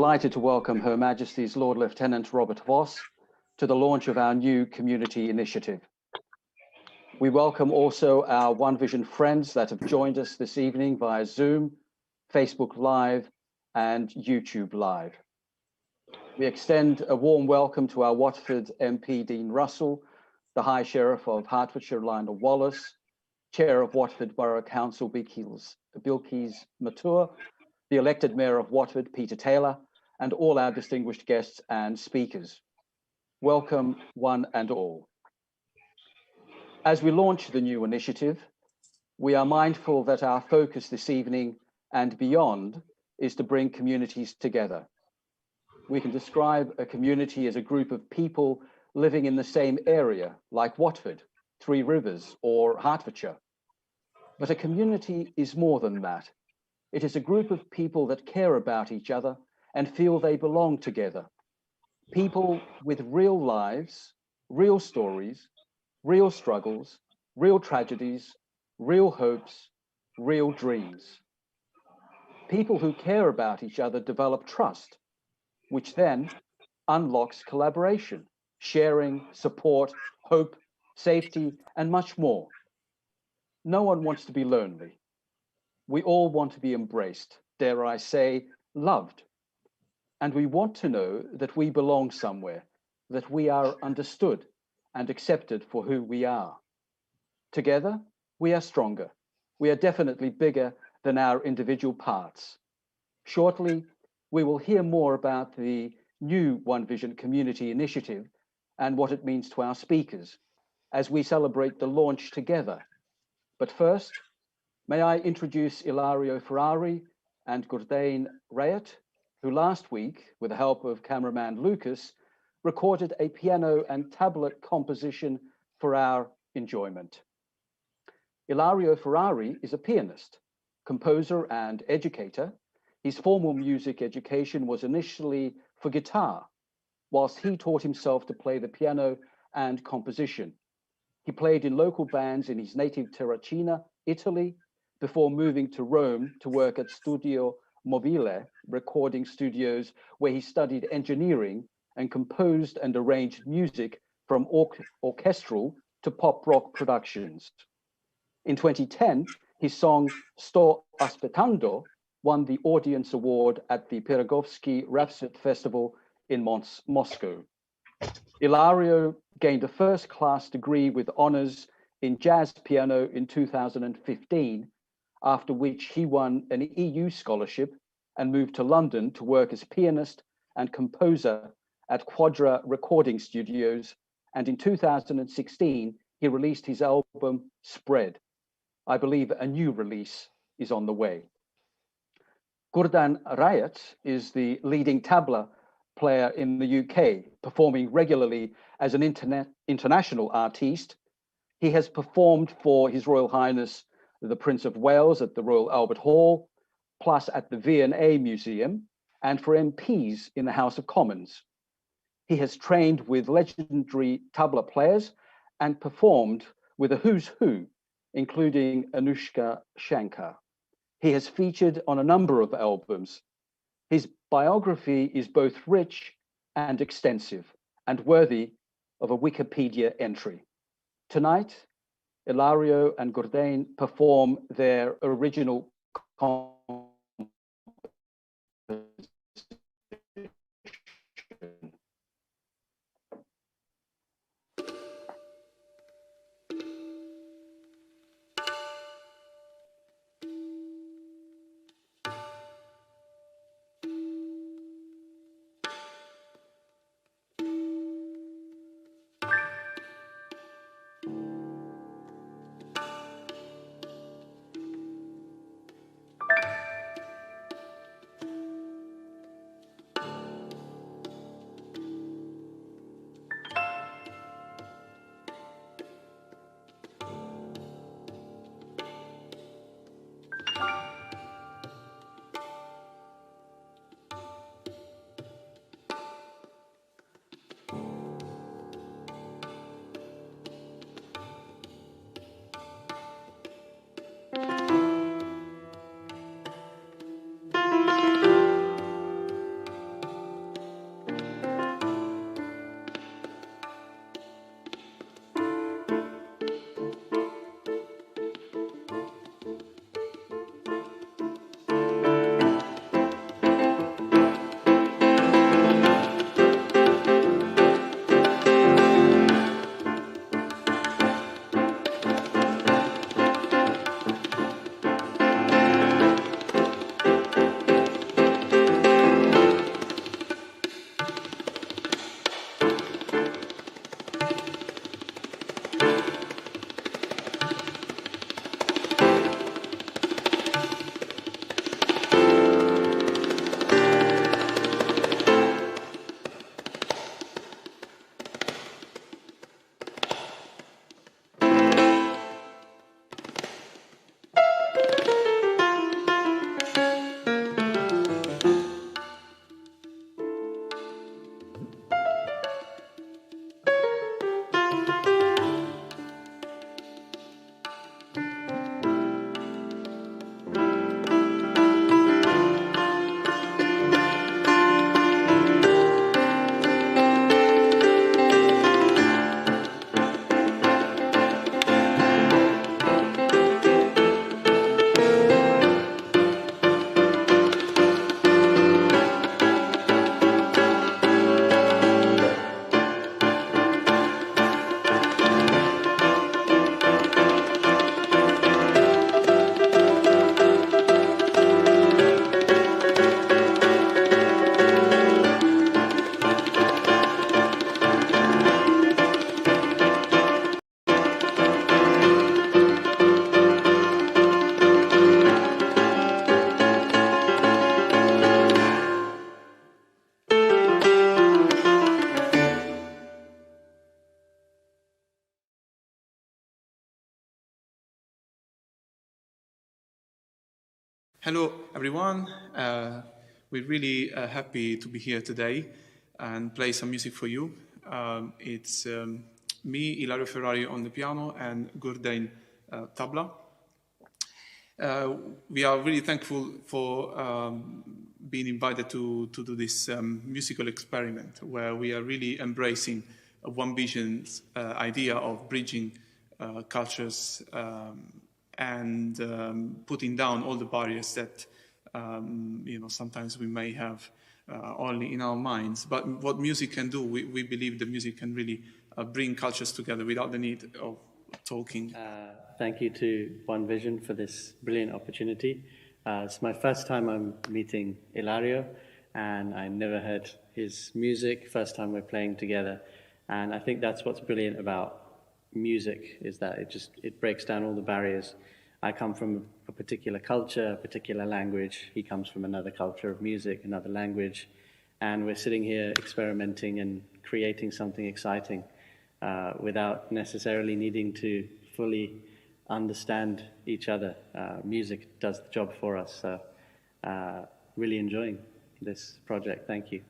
delighted to welcome Her Majesty's Lord Lieutenant Robert Voss to the launch of our new community initiative. We welcome also our One Vision friends that have joined us this evening via Zoom, Facebook Live, and YouTube Live. We extend a warm welcome to our Watford MP Dean Russell, the High Sheriff of Hertfordshire Lionel Wallace, Chair of Watford Borough Council Bilkis Matur, the elected Mayor of Watford Peter Taylor, and all our distinguished guests and speakers. Welcome one and all. As we launch the new initiative, we are mindful that our focus this evening and beyond is to bring communities together. We can describe a community as a group of people living in the same area, like Watford, Three Rivers, or Hertfordshire. But a community is more than that. It is a group of people that care about each other and feel they belong together. People with real lives, real stories, real struggles, real tragedies, real hopes, real dreams. People who care about each other develop trust, which then unlocks collaboration, sharing, support, hope, safety, and much more. No one wants to be lonely. We all want to be embraced, dare I say, loved. And we want to know that we belong somewhere, that we are understood and accepted for who we are. Together, we are stronger. We are definitely bigger than our individual parts. Shortly, we will hear more about the new One Vision Community Initiative and what it means to our speakers as we celebrate the launch together. But first, may I introduce Ilario Ferrari and Gurdain Rayat, who last week, with the help of cameraman Lucas, recorded a piano and tablet composition for our enjoyment. Ilario Ferrari is a pianist, composer, and educator. His formal music education was initially for guitar, whilst he taught himself to play the piano and composition. He played in local bands in his native Terracina, Italy, before moving to Rome to work at Studio Mobile, recording studios where he studied engineering and composed and arranged music from orchestral to pop rock productions. In 2010, his song Sto Aspettando won the Audience Award at the Pirogovsky Rhapsody Festival in Moscow. Ilario gained a first-class degree with honors in jazz piano in 2015, after which he won an EU scholarship and moved to London to work as pianist and composer at Quadra Recording Studios. And in 2016, he released his album Spread. I believe a new release is on the way. Gurdan Rayat is the leading tabla player in the UK, performing regularly as an international artiste. He has performed for His Royal Highness the Prince of Wales at the Royal Albert Hall, plus at the V&A Museum, and for MPs in the House of Commons. He has trained with legendary tabla players and performed with a who's who, including Anushka Shankar. He has featured on a number of albums. His biography is both rich and extensive and worthy of a Wikipedia entry. Tonight, Ilario and Gurdain perform their original composition. Hello, everyone. We're really happy to be here today and play some music for you. It's me, Ilario Ferrari on the piano, and Gurdain tabla. We are really thankful for being invited to do this musical experiment where we are really embracing One Vision's idea of bridging cultures and putting down all the barriers that sometimes we may have only in our minds. But what music can do, we believe that music can really bring cultures together without the need of talking. Thank you to One Vision for this brilliant opportunity. It's my first time I'm meeting Ilario, and I never heard his music. First time we're playing together, and I think that's what's brilliant about music, is that it breaks down all the barriers. I come from a particular culture, a particular language. He comes from another culture of music, another language, and we're sitting here experimenting and creating something exciting without necessarily needing to fully understand each other. Music does the job for us, so really enjoying this project. Thank you.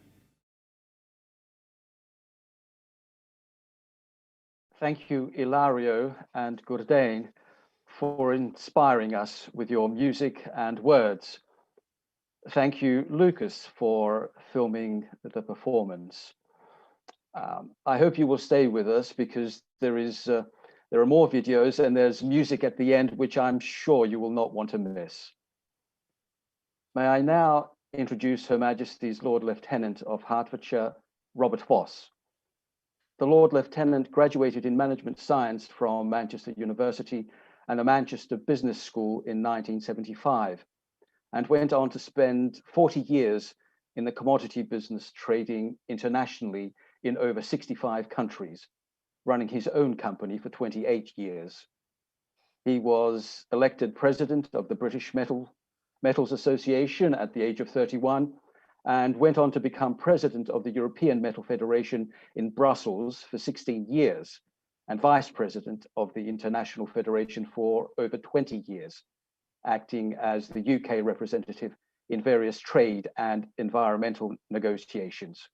Thank you, Ilario and Gurdain, for inspiring us with your music and words. Thank you, Lucas, for filming the performance. I hope you will stay with us because there are more videos and there's music at the end, which I'm sure you will not want to miss. May I now introduce Her Majesty's Lord Lieutenant of Hertfordshire, Robert Voss. The Lord Lieutenant graduated in Management Science from Manchester University and the Manchester Business School in 1975, and went on to spend 40 years in the commodity business, trading internationally in over 65 countries, running his own company for 28 years. He was elected president of the British Metals Association at the age of 31, and went on to become president of the European Metal Federation in Brussels for 16 years, and vice president of the International Federation for over 20 years, acting as the UK representative in various trade and environmental negotiations.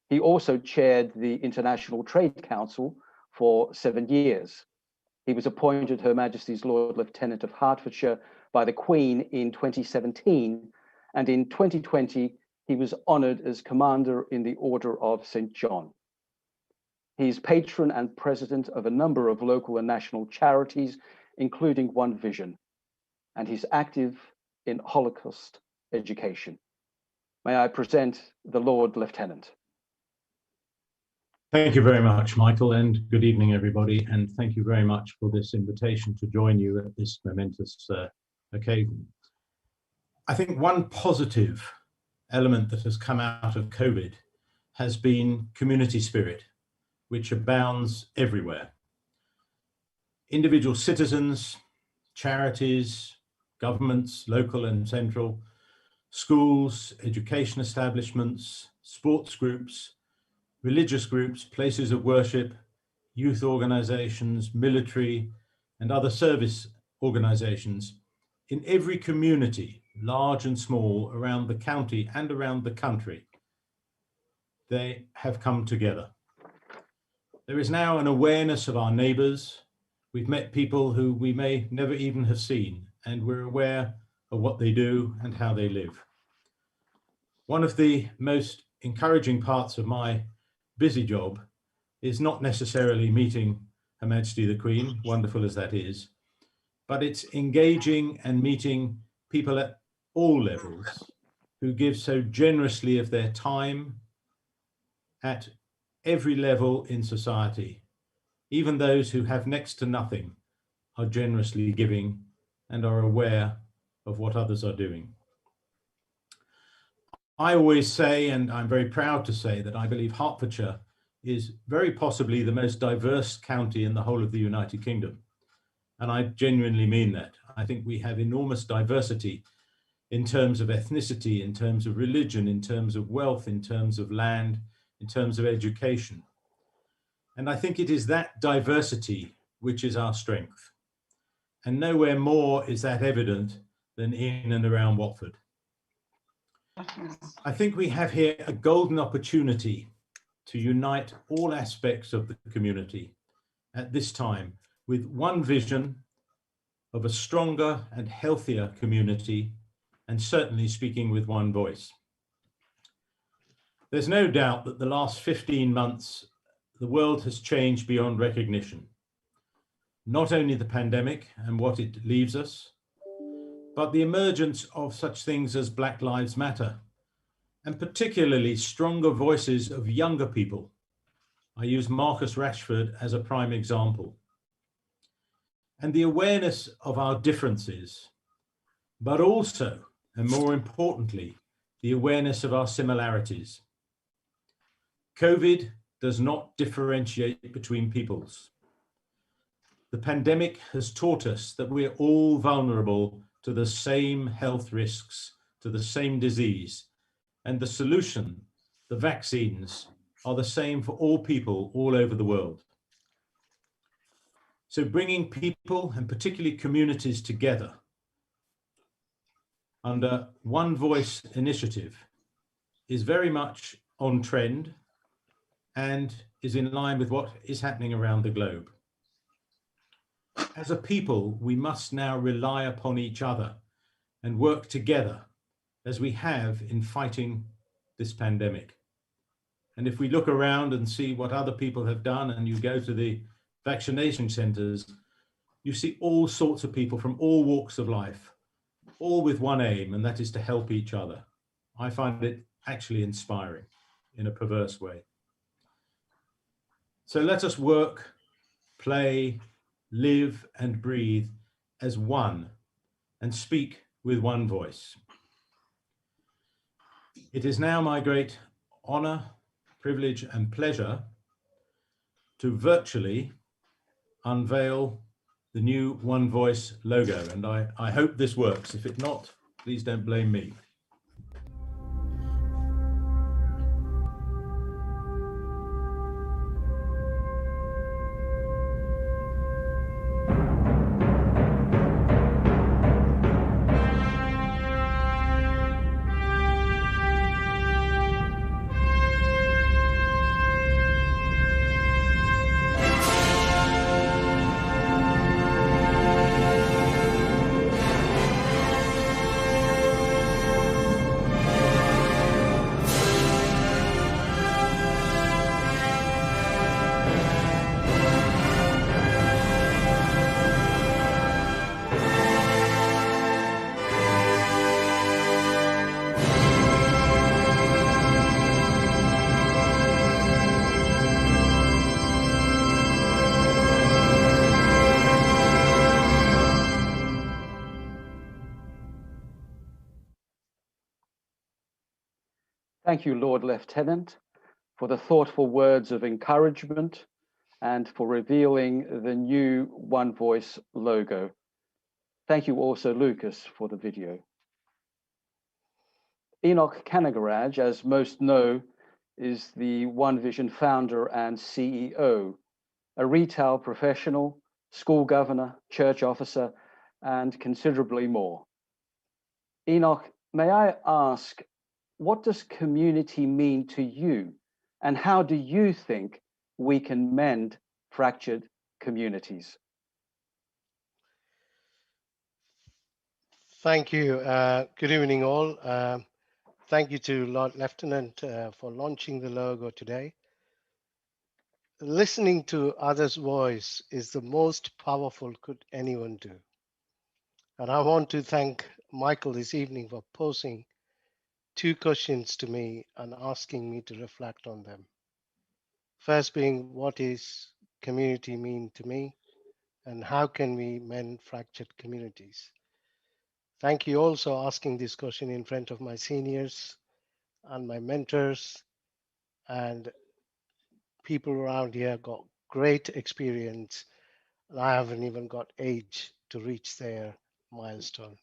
He also chaired the International Trade Council for 7 years. He was appointed Her Majesty's Lord Lieutenant of Hertfordshire by the Queen in 2017, and in 2020, he was honoured as Commander in the Order of St. John. He's patron and president of a number of local and national charities, including One Vision, and he's active in Holocaust education. May I present the Lord Lieutenant. Thank you very much, Michael, and good evening, everybody. And thank you very much for this invitation to join you at this momentous occasion. I think one positive element that has come out of COVID has been community spirit, which abounds everywhere. Individual citizens, charities, governments, local and central, schools, education establishments, sports groups, religious groups, places of worship, youth organizations, military, and other service organizations in every community, large and small, around the county and around the country, they have come together. There is now an awareness of our neighbors. We've met people who we may never even have seen, and we're aware of what they do and how they live. One of the most encouraging parts of my busy job is not necessarily meeting Her Majesty the Queen, wonderful as that is, but it's engaging and meeting people at all levels who give so generously of their time at every level in society. Even those who have next to nothing are generously giving and are aware of what others are doing. I always say, and I'm very proud to say, that I believe Hertfordshire is very possibly the most diverse county in the whole of the United Kingdom. And I genuinely mean that. I think we have enormous diversity in terms of ethnicity, in terms of religion, in terms of wealth, in terms of land, in terms of education. And I think it is that diversity which is our strength. And nowhere more is that evident than in and around Watford. I think we have here a golden opportunity to unite all aspects of the community at this time with one vision of a stronger and healthier community, and certainly speaking with one voice. There's no doubt that the last 15 months, the world has changed beyond recognition. Not only the pandemic and what it leaves us, but the emergence of such things as Black Lives Matter, and particularly stronger voices of younger people. I use Marcus Rashford as a prime example. And the awareness of our differences, but also, and more importantly, the awareness of our similarities. COVID does not differentiate between peoples. The pandemic has taught us that we are all vulnerable to the same health risks, to the same disease, and the solution, the vaccines, are the same for all people all over the world. So bringing people and particularly communities together under One Voice initiative is very much on trend and is in line with what is happening around the globe. As a people, we must now rely upon each other and work together as we have in fighting this pandemic. And if we look around and see what other people have done, and you go to the vaccination centers, you see all sorts of people from all walks of life, all with one aim, and that is to help each other. I find it actually inspiring in a perverse way. So let us work, play, live and breathe as one and speak with one voice. It is now my great honor, privilege and pleasure to virtually unveil the new One Voice logo, and I hope this works. If it not, please don't blame me. Thank you, Lord Lieutenant, for the thoughtful words of encouragement and for revealing the new One Voice logo. Thank you also, Lucas, for the video. Enoch Kanagaraj, as most know, is the One Vision founder and CEO, a retail professional, school governor, church officer, and considerably more. Enoch, may I ask, what does community mean to you, and how do you think we can mend fractured communities? Thank you. Good evening, all. Thank you to Lord Lieutenant for launching the logo today. Listening to others' voice is the most powerful could anyone do. And I want to thank Michael this evening for posing 2 questions to me and asking me to reflect on them. First being, what is community mean to me, and how can we mend fractured communities? Thank you also asking this question in front of my seniors and my mentors, and people around here got great experience, and I haven't even got age to reach their milestone.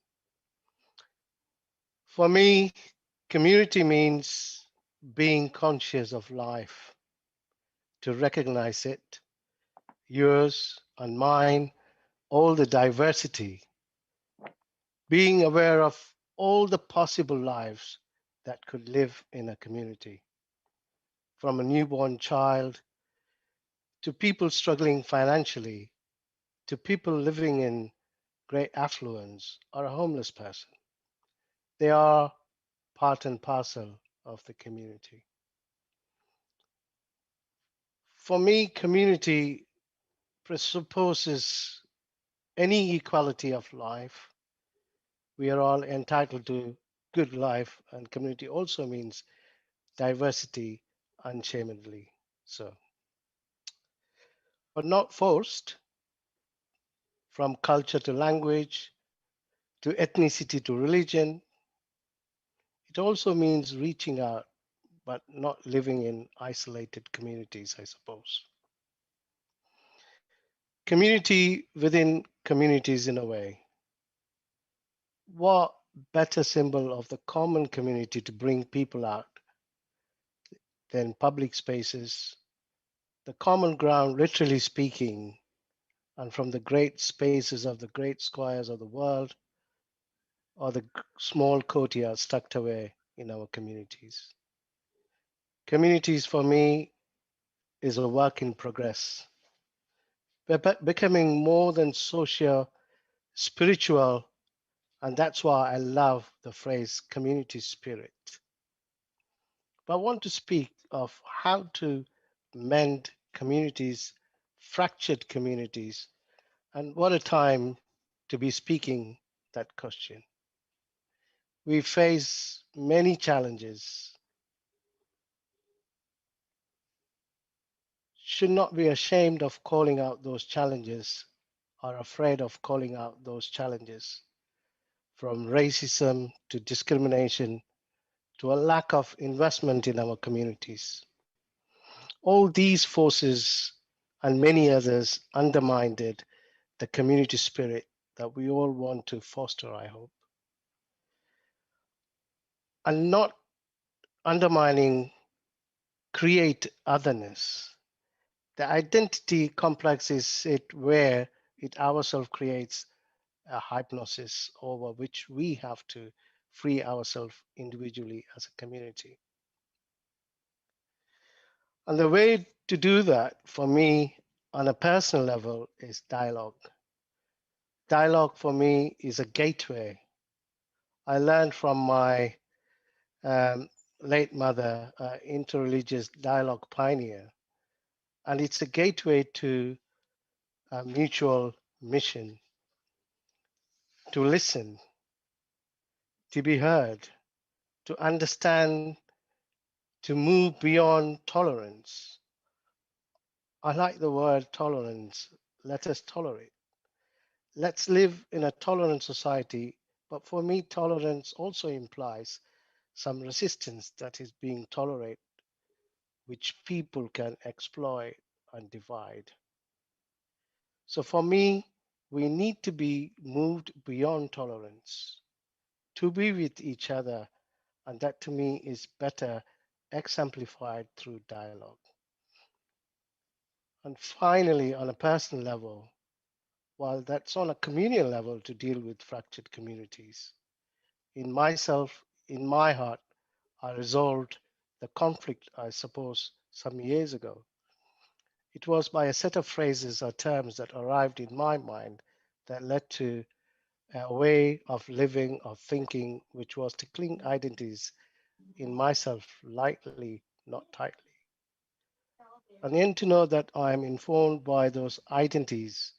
For me, community means being conscious of life, to recognize it, yours and mine, all the diversity, being aware of all the possible lives that could live in a community, from a newborn child to people struggling financially, to people living in great affluence or a homeless person. They are part and parcel of the community. For me, community presupposes any equality of life. We are all entitled to good life, and community also means diversity unashamedly so, but not forced, from culture to language, to ethnicity to religion. It also means reaching out, but not living in isolated communities, I suppose. Community within communities, in a way. What better symbol of the common community to bring people out than public spaces, the common ground, literally speaking, and from the great spaces of the great squares of the world, or the small courtyards tucked away in our communities. Communities for me is a work in progress. We're becoming more than social, spiritual, and that's why I love the phrase community spirit. But I want to speak of how to mend communities, fractured communities, and what a time to be speaking that question. We face many challenges, should not be ashamed of calling out those challenges or afraid of calling out those challenges, from racism to discrimination to a lack of investment in our communities. All these forces and many others undermined the community spirit that we all want to foster, I hope. And not undermining create otherness. The identity complex is it where it ourselves creates a hypnosis over which we have to free ourselves individually as a community. And the way to do that for me on a personal level is dialogue. Dialogue for me is a gateway. I learned from my late mother, interreligious dialogue pioneer, and it's a gateway to a mutual mission, to listen, to be heard, to understand, to move beyond tolerance. I like the word tolerance. Let us tolerate. Let's live in a tolerant society. But for me, tolerance also implies some resistance that is being tolerated, which people can exploit and divide. So for me, we need to be moved beyond tolerance, to be with each other. And that to me is better exemplified through dialogue. And finally, on a personal level, while that's on a communal level to deal with fractured communities, in myself, in my heart, I resolved the conflict, I suppose, some years ago. It was by a set of phrases or terms that arrived in my mind that led to a way of living, of thinking, which was to cling identities in myself lightly, not tightly. And then to know that I am informed by those identities,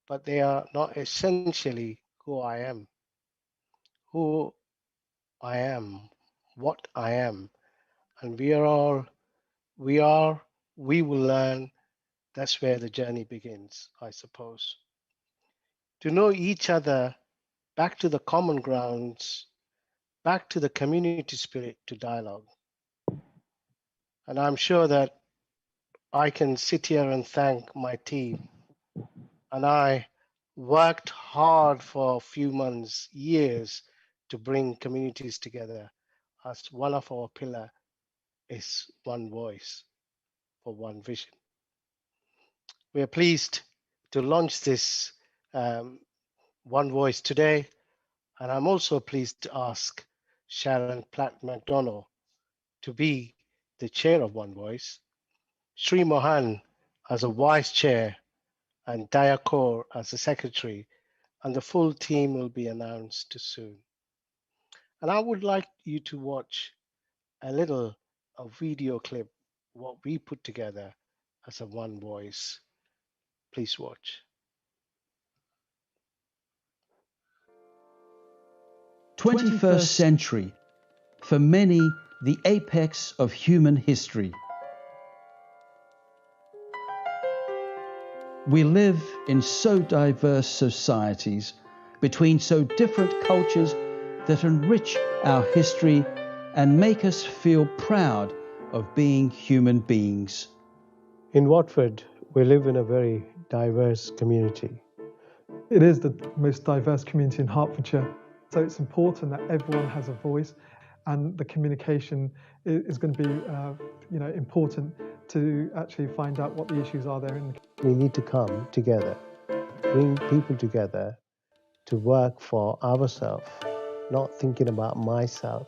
but they are not essentially who I am. Who I am, what I am, and we are, we will learn. That's where the journey begins, I suppose. To know each other, back to the common grounds, back to the community spirit, to dialogue. And I'm sure that I can sit here and thank my team. And I worked hard for a few months, years, to bring communities together, as one of our pillar is one voice for one vision. We are pleased to launch this One Voice today. And I'm also pleased to ask Sharon Platt McDonald to be the chair of One Voice, Sri Mohan as a vice chair, and Daya Kaur as the secretary, and the full team will be announced soon. And I would like you to watch a video clip, what we put together as a One Voice. Please watch. 21st century, for many, the apex of human history. We live in so diverse societies, between so different cultures that enrich our history and make us feel proud of being human beings. In Watford, we live in a very diverse community. It is the most diverse community in Hertfordshire, so it's important that everyone has a voice, and the communication is going to be important to actually find out what the issues are there. We need to come together, bring people together to work for ourselves, not thinking about myself.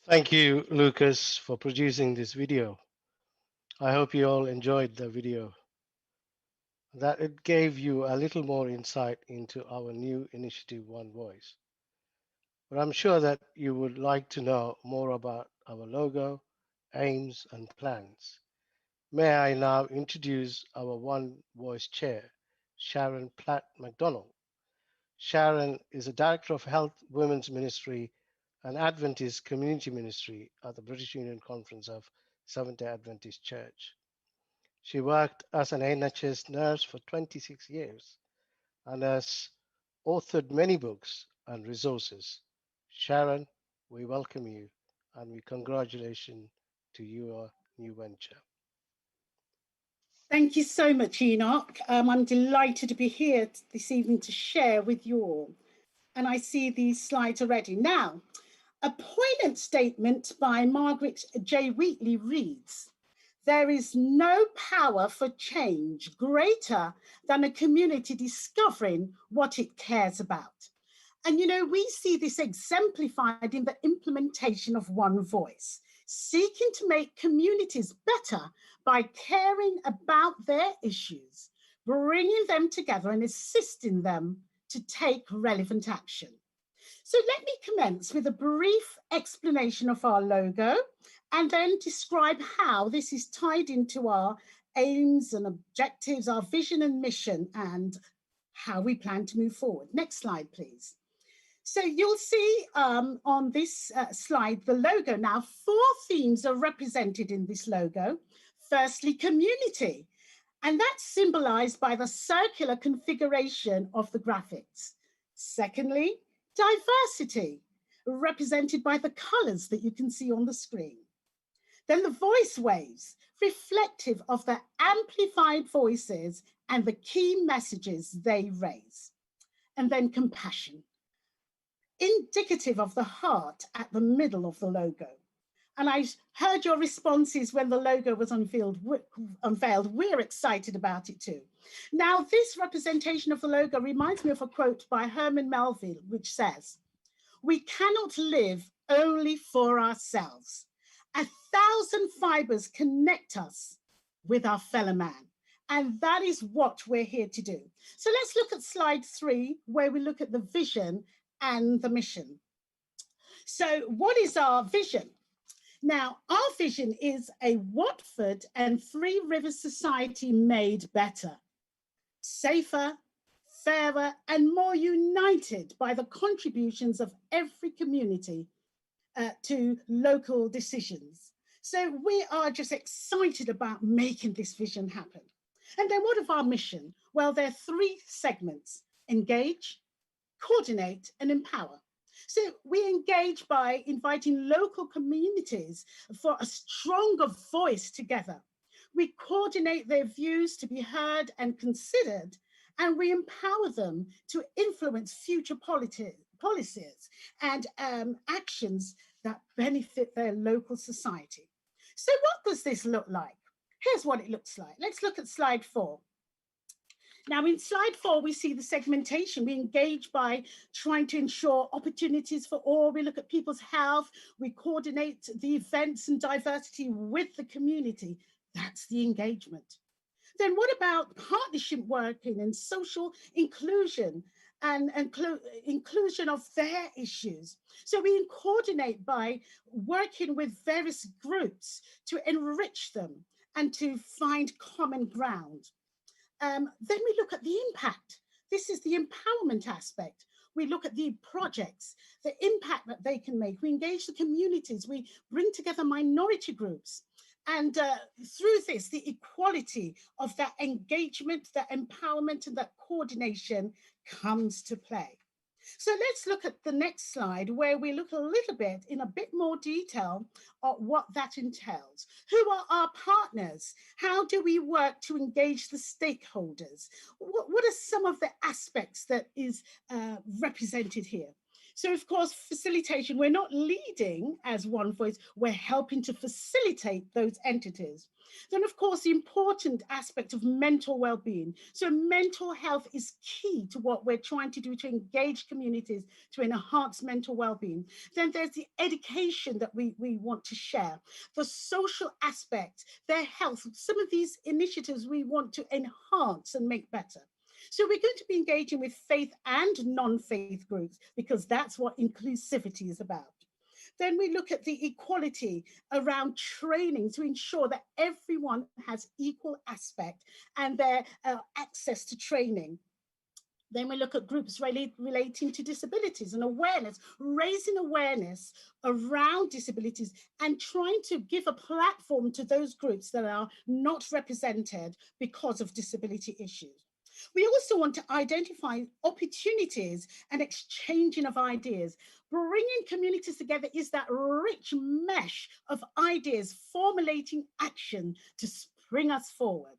Thank you, Lucas, for producing this video. I hope you all enjoyed the video, that it gave you a little more insight into our new initiative, One Voice. But I'm sure that you would like to know more about our logo, aims, and plans. May I now introduce our One Voice chair, Sharon Platt McDonald. Sharon is a Director of Health Women's Ministry and Adventist Community Ministry at the British Union Conference of Seventh-day Adventist Church. She worked as an NHS nurse for 26 years and has authored many books and resources. Sharon, we welcome you and we congratulate to your new venture. Thank you so much, Enoch. I'm delighted to be here this evening to share with you all. And I see these slides already. Now, a poignant statement by Margaret J. Wheatley reads, "There is no power for change greater than a community discovering what it cares about." And, we see this exemplified in the implementation of One Voice, seeking to make communities better by caring about their issues, bringing them together and assisting them to take relevant action. So let me commence with a brief explanation of our logo and then describe how this is tied into our aims and objectives, our vision and mission, and how we plan to move forward. Next slide, please. So you'll see on this slide, the logo. Now, 4 themes are represented in this logo. Firstly, community, and that's symbolized by the circular configuration of the graphics. Secondly, diversity, represented by the colors that you can see on the screen. Then the voice waves, reflective of the amplified voices and the key messages they raise. And then compassion, indicative of the heart at the middle of the logo. And I heard your responses when the logo was unveiled. We're excited about it too. Now, this representation of the logo reminds me of a quote by Herman Melville, which says, "We cannot live only for ourselves. 1,000 fibers connect us with our fellow man." And that is what we're here to do. So let's look at slide 3, where we look at the vision and the mission. So what is our vision? Now, our vision is a Watford and Three Rivers society made better, safer, fairer, and more united by the contributions of every community to local decisions. So we are just excited about making this vision happen. And then what of our mission? Well, there are 3 segments: engage, coordinate, and empower. So we engage by inviting local communities for a stronger voice together. We coordinate their views to be heard and considered, and we empower them to influence future policies and actions that benefit their local society. So what does this look like? Here's what it looks like. Let's look at slide 4. Now, in slide 4, we see the segmentation. We engage by trying to ensure opportunities for all. We look at people's health. We coordinate the events and diversity with the community. That's the engagement. Then what about partnership working and social inclusion and inclusion of their issues? So we coordinate by working with various groups to enrich them and to find common ground. Then we look at the impact. This is the empowerment aspect. We look at the projects, the impact that they can make. We engage the communities. We bring together minority groups. And through this, the equality of that engagement, that empowerment, and that coordination comes to play. So let's look at the next slide, where we look a little bit in a bit more detail at what that entails. Who are our partners? How do we work to engage the stakeholders? What are some of the aspects that is represented here? So, of course, facilitation, we're not leading as one voice, we're helping to facilitate those entities. Then, of course, the important aspect of mental well-being. So mental health is key to what we're trying to do to engage communities to enhance mental well-being. Then there's the education that we want to share, the social aspect, their health. Some of these initiatives we want to enhance and make better. So we're going to be engaging with faith and non-faith groups, because that's what inclusivity is about. Then we look at the equality around training to ensure that everyone has equal aspect and their access to training. Then we look at groups relating to disabilities and awareness, raising awareness around disabilities and trying to give a platform to those groups that are not represented because of disability issues. We also want to identify opportunities and exchanging of ideas. Bringing communities together is that rich mesh of ideas, formulating action to spring us forward.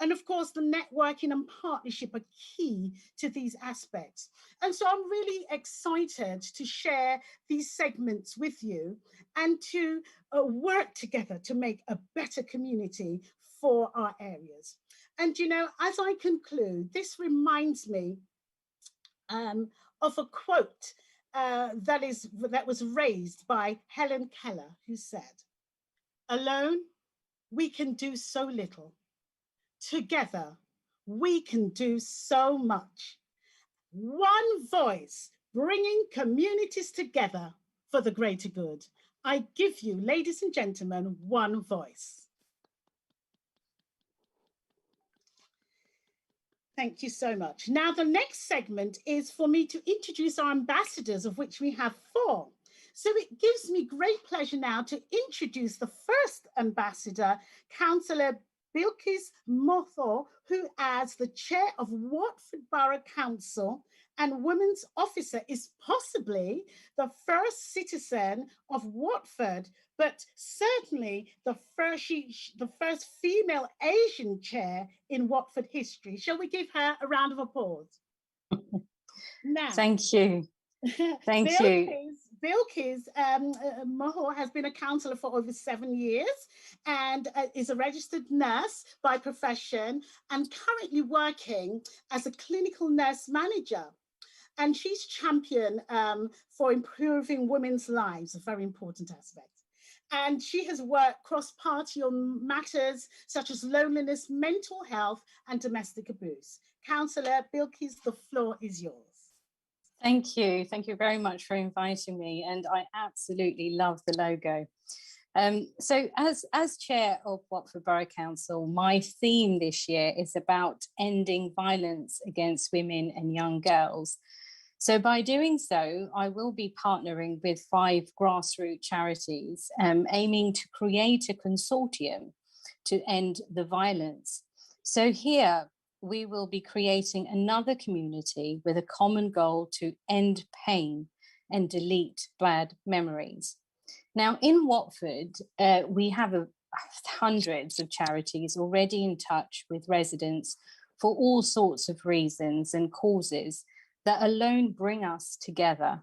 And of course, the networking and partnership are key to these aspects. And so I'm really excited to share these segments with you and to work together to make a better community for our areas. And, you know, as I conclude, this reminds me of a quote that was raised by Helen Keller, who said, "Alone, we can do so little. Together, we can do so much. One voice, bringing communities together for the greater good. I give you, ladies and gentlemen, one voice." Thank you so much. Now, the next segment is for me to introduce our ambassadors, of which we have 4. So it gives me great pleasure now to introduce the first ambassador, Councillor Bilkis Mothor, who as the chair of Watford Borough Council and women's officer is possibly the first citizen of Watford, but certainly the first female Asian chair in Watford history. Shall we give her a round of applause? Now, thank you. Thank you. Bilkis Mahor has been a counsellor for over 7 years and is a registered nurse by profession and currently working as a clinical nurse manager. And she's champion for improving women's lives, a very important aspect. And she has worked cross-party on matters such as loneliness, mental health, and domestic abuse. Councillor Bilkis, the floor is yours. Thank you. Thank you very much for inviting me. And I absolutely love the logo. So as chair of Watford Borough Council, my theme this year is about ending violence against women and young girls. So by doing so, I will be partnering with 5 grassroots charities, aiming to create a consortium to end the violence. So here, we will be creating another community with a common goal to end pain and delete bad memories. Now, in Watford, we have hundreds of charities already in touch with residents for all sorts of reasons and causes that alone bring us together.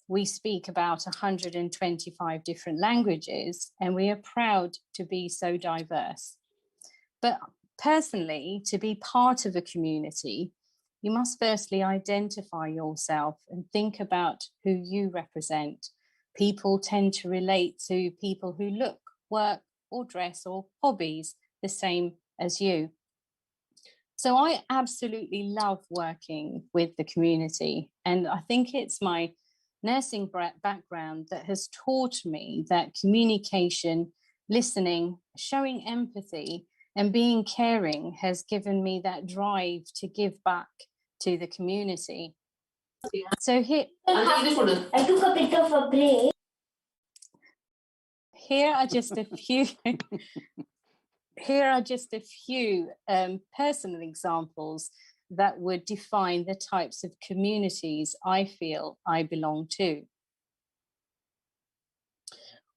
We speak about 125 different languages, and we are proud to be so diverse. But personally, to be part of a community, you must firstly identify yourself and think about who you represent. People tend to relate to people who look, work, or dress, or hobbies the same as you. So I absolutely love working with the community, and I think it's my nursing background that has taught me that communication, listening, showing empathy, and being caring has given me that drive to give back to the community. So here I took a bit of a break. Here are just a few personal examples that would define the types of communities I feel I belong to.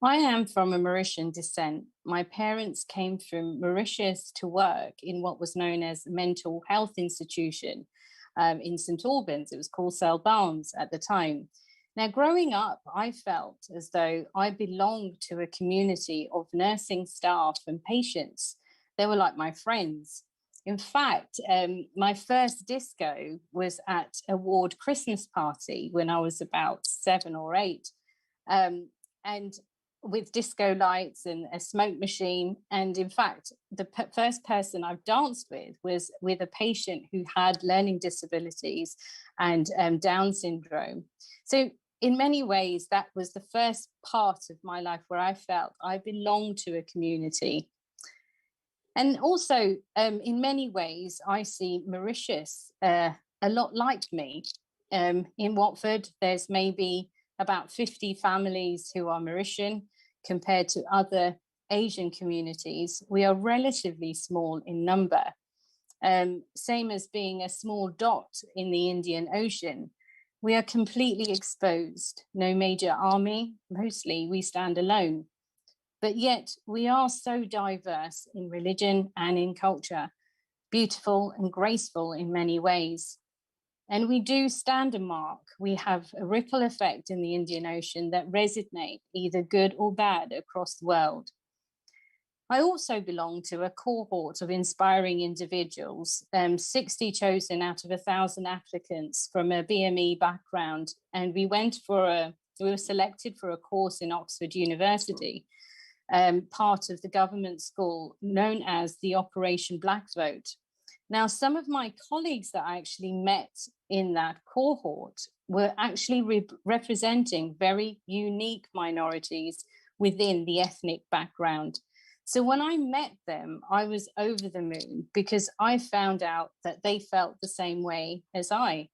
I am from a Mauritian descent. My parents came from Mauritius to work in what was known as a mental health institution in St Albans. It was called Selfless at the time. Now, growing up, I felt as though I belonged to a community of nursing staff and patients. They were like my friends. In fact, my first disco was at a ward Christmas party when I was about 7 or 8. And with disco lights and a smoke machine. And in fact, the first person I've danced with was with a patient who had learning disabilities and Down syndrome. So in many ways, that was the first part of my life where I felt I belonged to a community. And also, in many ways, I see Mauritius a lot like me. In Watford, there's maybe about 50 families who are Mauritian compared to other Asian communities. We are relatively small in number, same as being a small dot in the Indian Ocean. We are completely exposed, no major army, mostly we stand alone. But yet we are so diverse in religion and in culture, beautiful and graceful in many ways. And we do stand a mark. We have a ripple effect in the Indian Ocean that resonate either good or bad across the world. I also belong to a cohort of inspiring individuals, 60 chosen out of 1,000 applicants from a BME background. And we were selected for a course in Oxford University, part of the government school known as the Operation Black Vote. Now, some of my colleagues that I actually met in that cohort were actually representing very unique minorities within the ethnic background. So when I met them, I was over the moon because I found out that they felt the same way as I.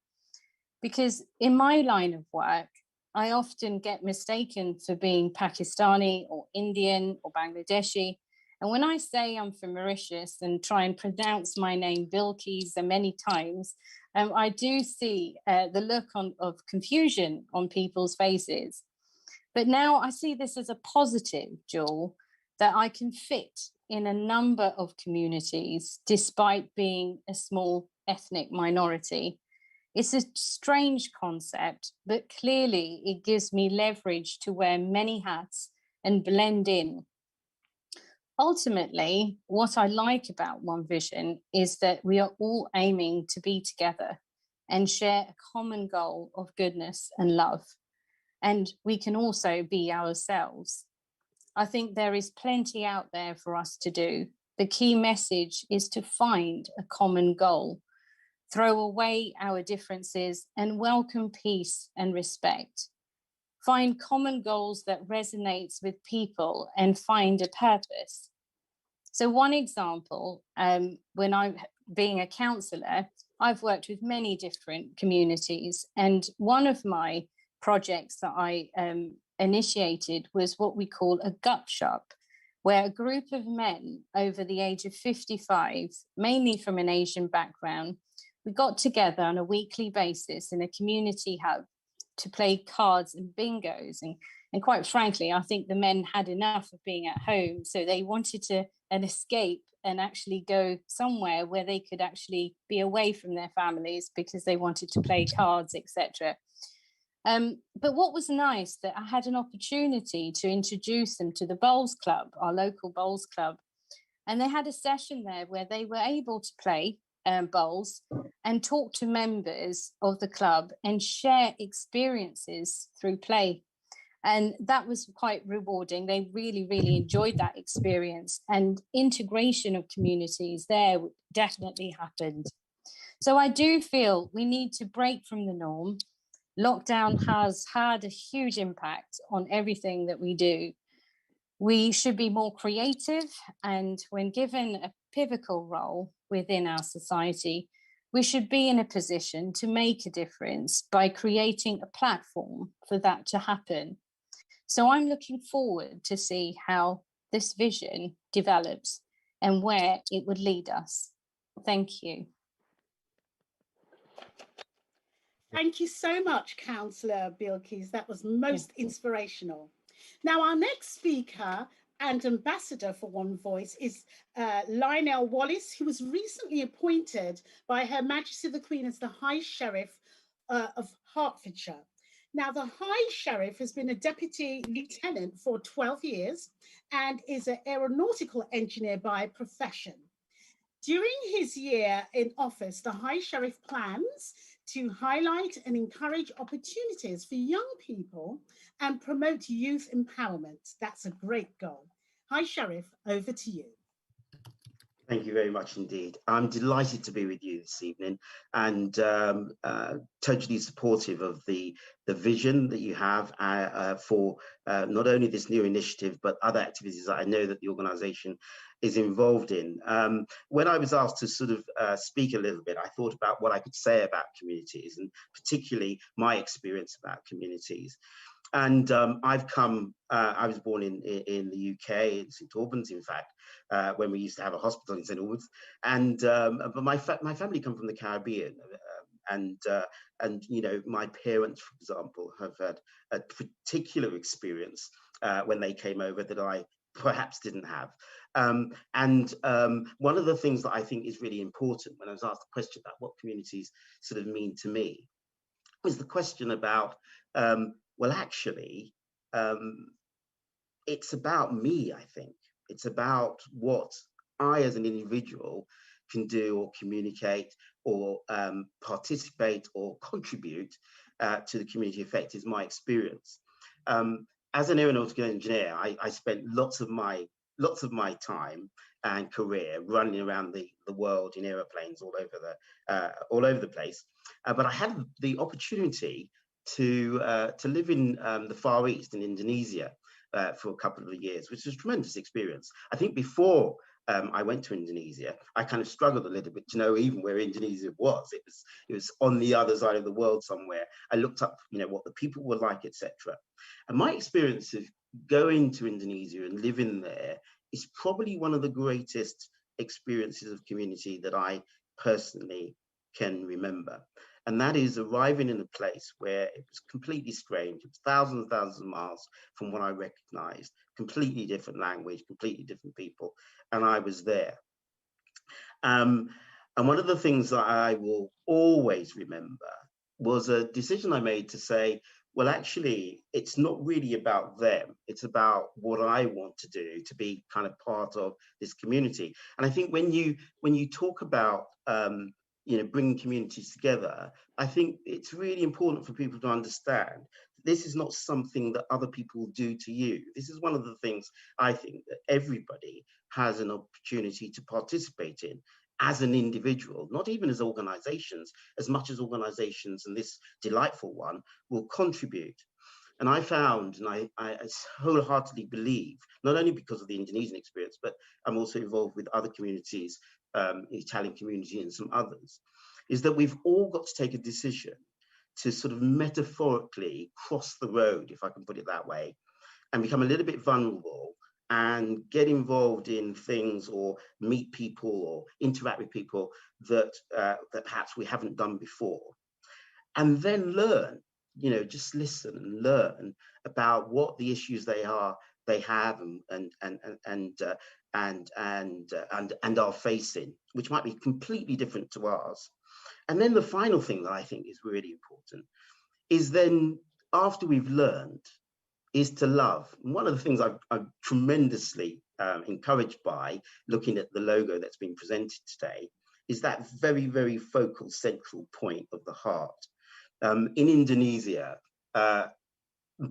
Because in my line of work, I often get mistaken for being Pakistani or Indian or Bangladeshi. And when I say I'm from Mauritius and try and pronounce my name Bilkis many times, I do see the look of confusion on people's faces. But now I see this as a positive, Joel, that I can fit in a number of communities despite being a small ethnic minority. It's a strange concept, but clearly it gives me leverage to wear many hats and blend in. Ultimately, what I like about One Vision is that we are all aiming to be together and share a common goal of goodness and love. And we can also be ourselves. I think there is plenty out there for us to do. The key message is to find a common goal, throw away our differences and welcome peace and respect. Find common goals that resonates with people and find a purpose. So one example, when I'm being a counsellor, I've worked with many different communities, and one of my projects that I initiated was what we call a gup shop, where a group of men over the age of 55, mainly from an Asian background, we got together on a weekly basis in a community hub to play cards and bingos. And quite frankly, I think the men had enough of being at home, so they wanted an escape and actually go somewhere where they could actually be away from their families because they wanted to play cards, etc. But what was nice, that I had an opportunity to introduce them to the bowls club, our local bowls club. And they had a session there where they were able to play bowls and talk to members of the club and share experiences through play. And that was quite rewarding. They really, really enjoyed that experience, and integration of communities there definitely happened. So I do feel we need to break from the norm. Lockdown has had a huge impact on everything that we do. We should be more creative, and when given a pivotal role within our society, we should be in a position to make a difference by creating a platform for that to happen. So I'm looking forward to see how this vision develops and where it would lead us. Thank you. Thank you so much, Councillor Bilkis. That was most inspirational. Now, our next speaker and ambassador for One Voice is Lionel Wallace, who was recently appointed by Her Majesty the Queen as the High Sheriff of Hertfordshire. Now, the High Sheriff has been a Deputy Lieutenant for 12 years and is an aeronautical engineer by profession. During his year in office, the High Sheriff plans to highlight and encourage opportunities for young people and promote youth empowerment. That's a great goal. High Sheriff, over to you. Thank you very much indeed. I'm delighted to be with you this evening, and totally supportive of the vision that you have for not only this new initiative, but other activities that I know that the organisation is involved in. When I was asked to sort of speak a little bit, I thought about what I could say about communities, and particularly my experience about communities. And I was born in the UK, in St Albans, in fact, when we used to have a hospital in St Albans. And but my family come from the Caribbean, and you know, my parents, for example, have had a particular experience when they came over that I perhaps didn't have. One of the things that I think is really important when I was asked the question about what communities sort of mean to me was the question about, well, actually, it's about me, I think. It's about what I as an individual can do or communicate or participate or contribute to the community effect is my experience. As an aeronautical engineer, I spent lots of my time and career running around the world in aeroplanes all over the place. But I had the opportunity to live in the Far East in Indonesia for a couple of years, which was a tremendous experience. I think before I went to Indonesia, I kind of struggled a little bit to know even where Indonesia was. It was on the other side of the world somewhere. I looked up, you know, what the people were like, etc. And my experience of going to Indonesia and living there is probably one of the greatest experiences of community that I personally can remember. And that is arriving in a place where it was completely strange. It was thousands and thousands of miles from what I recognized, completely different language, completely different people, and I was there. And one of the things that I will always remember was a decision I made to say, well, actually, it's not really about them. It's about what I want to do to be kind of part of this community. And I think when you talk about bringing communities together, I think it's really important for people to understand this is not something that other people do to you. This is one of the things I think that everybody has an opportunity to participate in as an individual, not even as organizations, as much as organizations, and this delightful one, will contribute. And I found, and I wholeheartedly believe, not only because of the Indonesian experience, but I'm also involved with other communities, Italian community and some others, is that we've all got to take a decision to sort of metaphorically cross the road, if I can put it that way, and become a little bit vulnerable and get involved in things or meet people or interact with people that perhaps we haven't done before. And then learn, just listen and learn about what the issues they have and are facing, which might be completely different to ours. And then the final thing that I think is really important is then after we've learned is to love. And one of the things I'm tremendously encouraged by looking at the logo that's been presented today is that very, very focal central point of the heart. In Indonesia,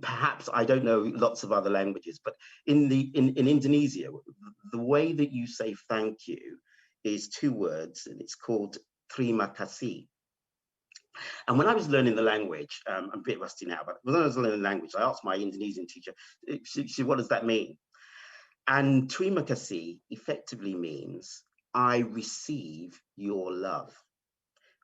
perhaps I don't know lots of other languages, but in Indonesia, the way that you say thank you is 2 words, and it's called terima kasih. And when I was learning the language, I'm a bit rusty now, but when I was learning the language, I asked my Indonesian teacher, she said, what does that mean? And terima kasih effectively means, I receive your love.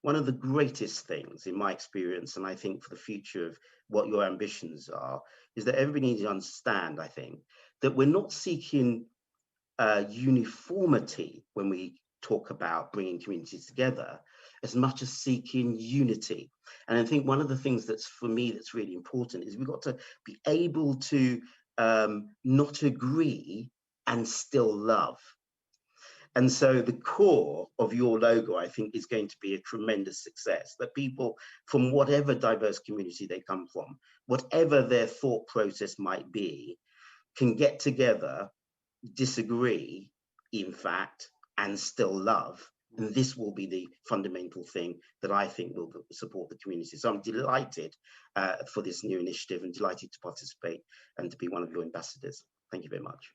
One of the greatest things in my experience, and I think for the future of what your ambitions are, is that everybody needs to understand, I think, that we're not seeking uniformity when we talk about bringing communities together, as much as seeking unity. And I think one of the things that's, for me, that's really important is we've got to be able to not agree and still love. And so the core of your logo, I think, is going to be a tremendous success, that people from whatever diverse community they come from, whatever their thought process might be, can get together, disagree, in fact, and still love. And this will be the fundamental thing that I think will support the community. So I'm delighted for this new initiative and delighted to participate and to be one of your ambassadors. Thank you very much.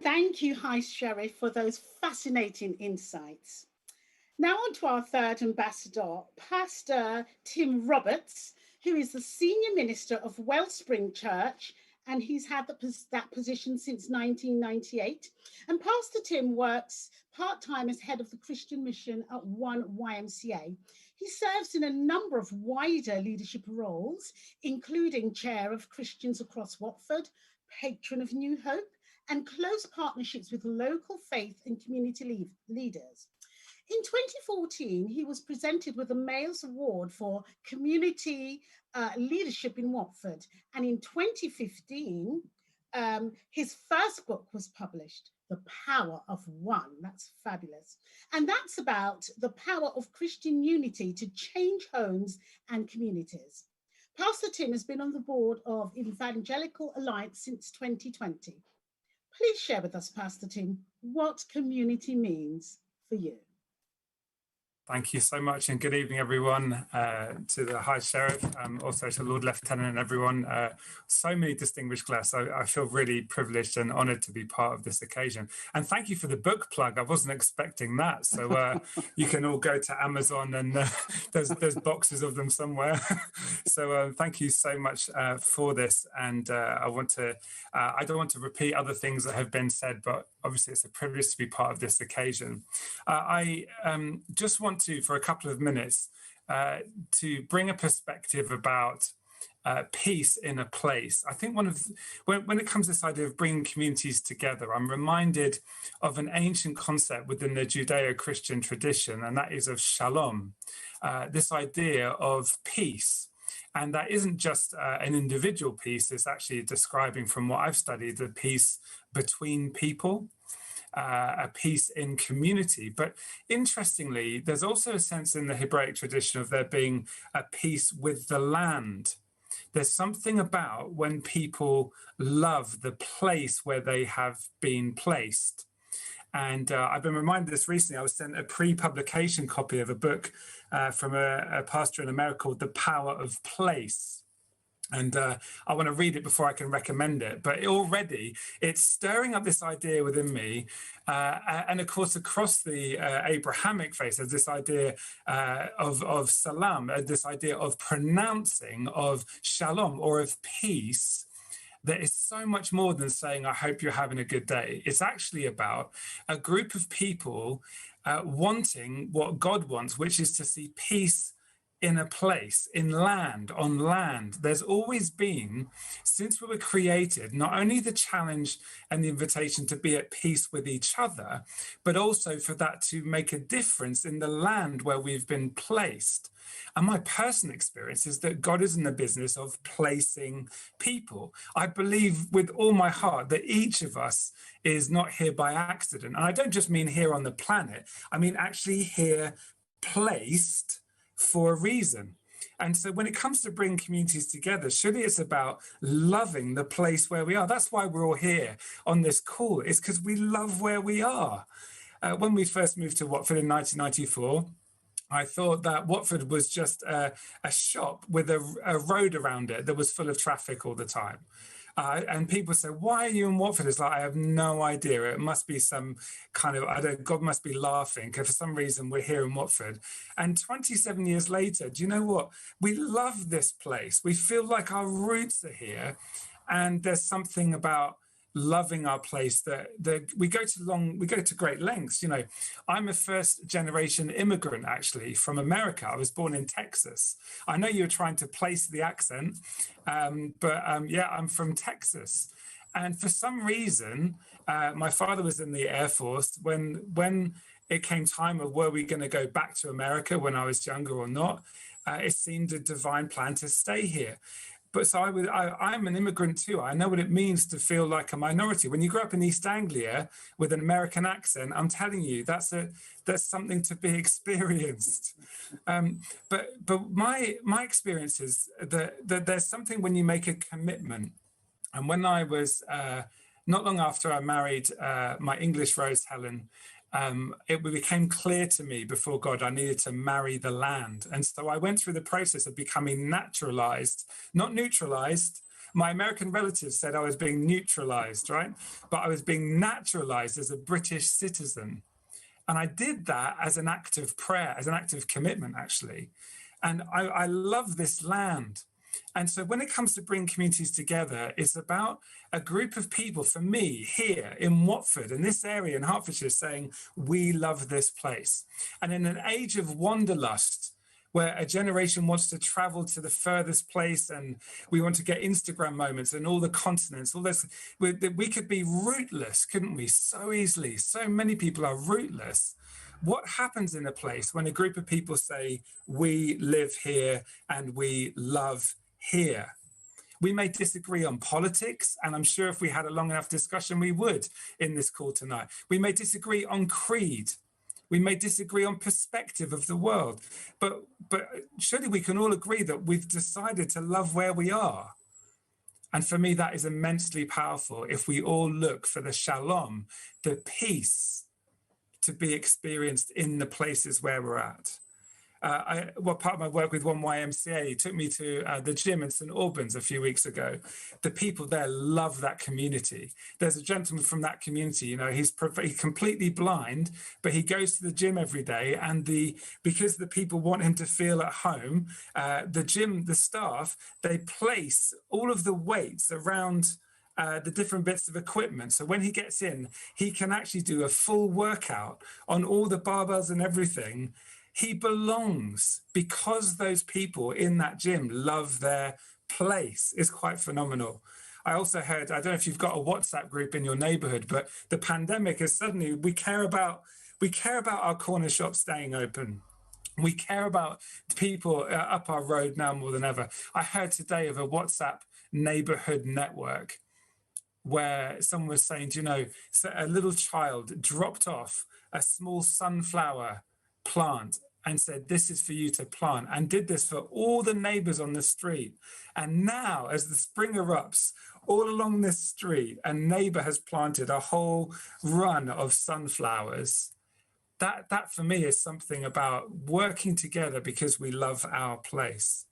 Thank you, High Sheriff, for those fascinating insights. Now on to our third ambassador, Pastor Tim Roberts, who is the Senior Minister of Wellspring Church, and he's had that position since 1998. And Pastor Tim works part-time as head of the Christian mission at One YMCA. He serves in a number of wider leadership roles, including chair of Christians Across Watford, patron of New Hope, and close partnerships with local faith and community leaders. In 2014, he was presented with the Mayor's Award for Community Leadership in Watford. And in 2015, his first book was published, The Power of One. That's fabulous. And that's about the power of Christian unity to change homes and communities. Pastor Tim has been on the board of Evangelical Alliance since 2020. Please share with us, Pastor Tim, what community means for you. Thank you so much, and good evening, everyone, to the High Sheriff, also to Lord Lieutenant and everyone. So many distinguished guests. I feel really privileged and honoured to be part of this occasion. And thank you for the book plug. I wasn't expecting that. So you can all go to Amazon and there's boxes of them somewhere. So thank you so much for this. And I don't want to repeat other things that have been said, but obviously it's a privilege to be part of this occasion. I just want to, for a couple of minutes, to bring a perspective about peace in a place. I think when it comes to this idea of bringing communities together, I'm reminded of an ancient concept within the Judeo-Christian tradition, and that is of shalom, this idea of peace. And that isn't just an individual peace, it's actually describing, from what I've studied, the peace between people, a peace in community. But interestingly, there's also a sense in the Hebraic tradition of there being a peace with the land. There's something about when people love the place where they have been placed. And I've been reminded this recently. I was sent a pre-publication copy of a book from a pastor in America called The Power of Place. And I want to read it before I can recommend it. But already it's stirring up this idea within me. And of course, across the Abrahamic faith, there's this idea of salam, this idea of pronouncing of shalom or of peace. That is so much more than saying, I hope you're having a good day. It's actually about a group of people wanting what God wants, which is to see peace in a place, in land, on land. There's always been, since we were created, not only the challenge and the invitation to be at peace with each other, but also for that to make a difference in the land where we've been placed. And my personal experience is that God is in the business of placing people. I believe with all my heart that each of us is not here by accident. And I don't just mean here on the planet, I mean actually here placed for a reason. And so when it comes to bringing communities together, surely it's about loving the place where we are. That's why we're all here on this call, is because we love where we are. When we first moved to Watford in 1994, I thought that Watford was just a shop with a road around it that was full of traffic all the time. And people say, why are you in Watford? It's like, I have no idea. It must be some kind of, God must be laughing, because for some reason we're here in Watford. And 27 years later, do you know what? We love this place. We feel like our roots are here. And there's something about loving our place that we go to great lengths. You know, I'm a first generation immigrant actually from America. I was born in Texas. I know you're trying to place the accent, but yeah, I'm from Texas. And for some reason, my father was in the Air Force. When it came time of were we going to go back to America when I was younger or not, it seemed a divine plan to stay here. But so I'm an immigrant too. I know what it means to feel like a minority. When you grow up in East Anglia with an American accent, I'm telling you, that's something to be experienced. But my experience is that there's something when you make a commitment. And when I was, not long after I married my English Rose Helen, it became clear to me before God I needed to marry the land. And so I went through the process of becoming naturalized, not neutralized. My American relatives said I was being neutralized, right? But I was being naturalized as a British citizen. And I did that as an act of prayer, as an act of commitment, actually. And I love this land. And so when it comes to bringing communities together, it's about a group of people, for me, here in Watford, in this area in Hertfordshire, saying, we love this place. And in an age of wanderlust, where a generation wants to travel to the furthest place and we want to get Instagram moments and all the continents, all this, we could be rootless, couldn't we? So easily. So many people are rootless. What happens in a place when a group of people say, we live here and we love here? We may disagree on politics, and I'm sure if we had a long enough discussion, we would in this call tonight. We may disagree on creed. We may disagree on perspective of the world, but surely we can all agree that we've decided to love where we are. And for me, that is immensely powerful if we all look for the shalom, the peace to be experienced in the places where we're at. Part of my work with 1YMCA took me to the gym in St Albans a few weeks ago. The people there love that community. There's a gentleman from that community, you know, he's completely blind, but he goes to the gym every day, and because the people want him to feel at home, the staff, they place all of the weights around the different bits of equipment. So when he gets in, he can actually do a full workout on all the barbells and everything. He belongs because those people in that gym love their place is quite phenomenal. I also heard, I don't know if you've got a WhatsApp group in your neighborhood, but the pandemic is suddenly, we care about our corner shop staying open. We care about people up our road now more than ever. I heard today of a WhatsApp neighborhood network where someone was saying, you know, so a little child dropped off a small sunflower plant and said, this is for you to plant, and did this for all the neighbors on the street. And now, as the spring erupts, all along this street, a neighbor has planted a whole run of sunflowers. That for me is something about working together because we love our place.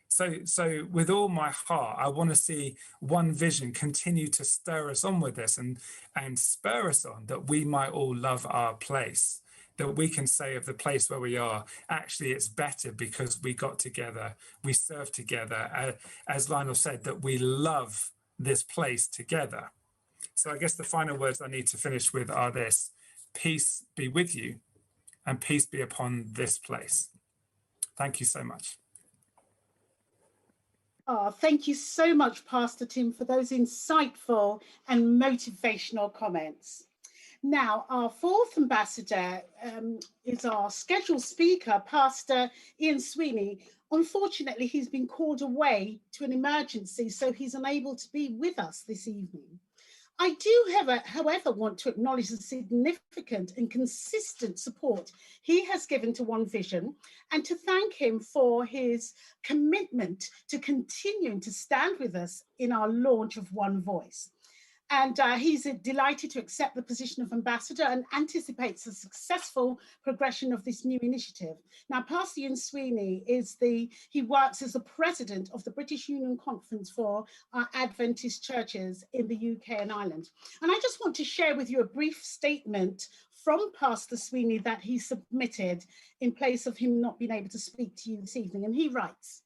So with all my heart, I want to see One Vision continue to stir us on with this and spur us on, that we might all love our place, that we can say of the place where we are, actually it's better because we got together, we served together, as Lionel said, that we love this place together. So I guess the final words I need to finish with are this: peace be with you and peace be upon this place. Thank you so much. Oh, thank you so much, Pastor Tim, for those insightful and motivational comments. Now, our fourth ambassador is our scheduled speaker, Pastor Ian Sweeney. Unfortunately, he's been called away to an emergency, so he's unable to be with us this evening. I do, however, want to acknowledge the significant and consistent support he has given to One Vision, and to thank him for his commitment to continuing to stand with us in our launch of One Voice. And he's delighted to accept the position of ambassador and anticipates a successful progression of this new initiative. Now, Pastor Ian Sweeney he works as the president of the British Union Conference for Adventist churches in the UK and Ireland. And I just want to share with you a brief statement from Pastor Sweeney that he submitted in place of him not being able to speak to you this evening. And he writes,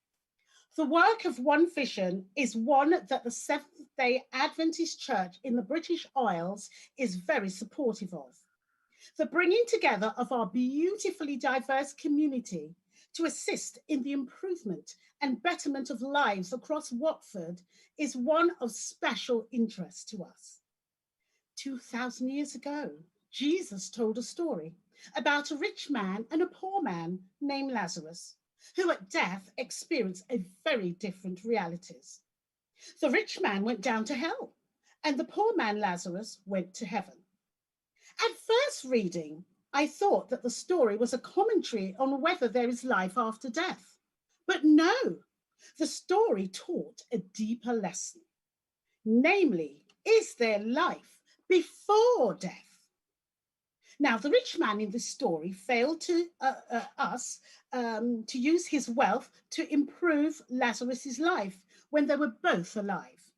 "The work of One Vision is one that the Seventh-day Adventist Church in the British Isles is very supportive of. The bringing together of our beautifully diverse community to assist in the improvement and betterment of lives across Watford is one of special interest to us. 2,000 years ago, Jesus told a story about a rich man and a poor man named Lazarus, who at death experienced a very different realities. The rich man went down to hell, and the poor man Lazarus went to heaven. At first reading, I thought that the story was a commentary on whether there is life after death. But no, the story taught a deeper lesson. Namely, is there life before death? Now, the rich man in this story failed to use his wealth to improve Lazarus's life when they were both alive.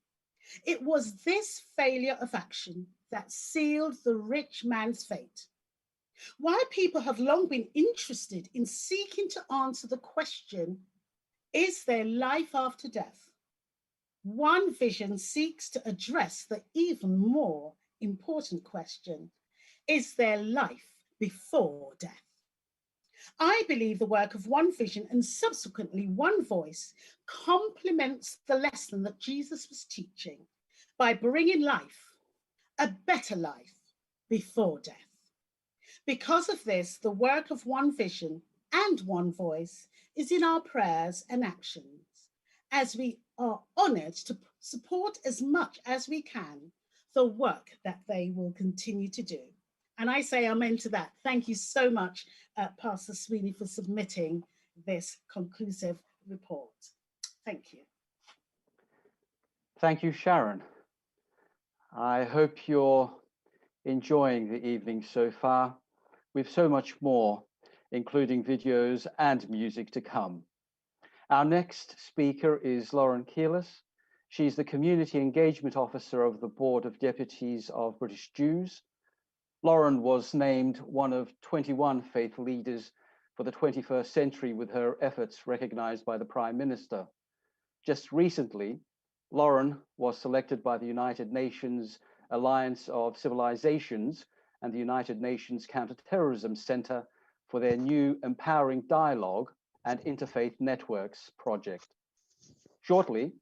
It was this failure of action that sealed the rich man's fate. While people have long been interested in seeking to answer the question, is there life after death? One Vision seeks to address the even more important question, is there life before death? I believe the work of One Vision and subsequently One Voice complements the lesson that Jesus was teaching by bringing life, a better life, before death. Because of this, the work of One Vision and One Voice is in our prayers and actions, as we are honoured to support as much as we can the work that they will continue to do. And I say amen to that. Thank you so much, Pastor Sweeney, for submitting this conclusive report. Thank you. Thank you, Sharon. I hope you're enjoying the evening so far. We've so much more, including videos and music to come. Our next speaker is Lauren Keelis. She's the Community Engagement Officer of the Board of Deputies of British Jews. Lauren was named one of 21 faith leaders for the 21st century with her efforts recognized by the Prime Minister. Just recently, Lauren was selected by the United Nations Alliance of Civilizations and the United Nations Counterterrorism Center for their new Empowering Dialogue and Interfaith Networks project. Shortly,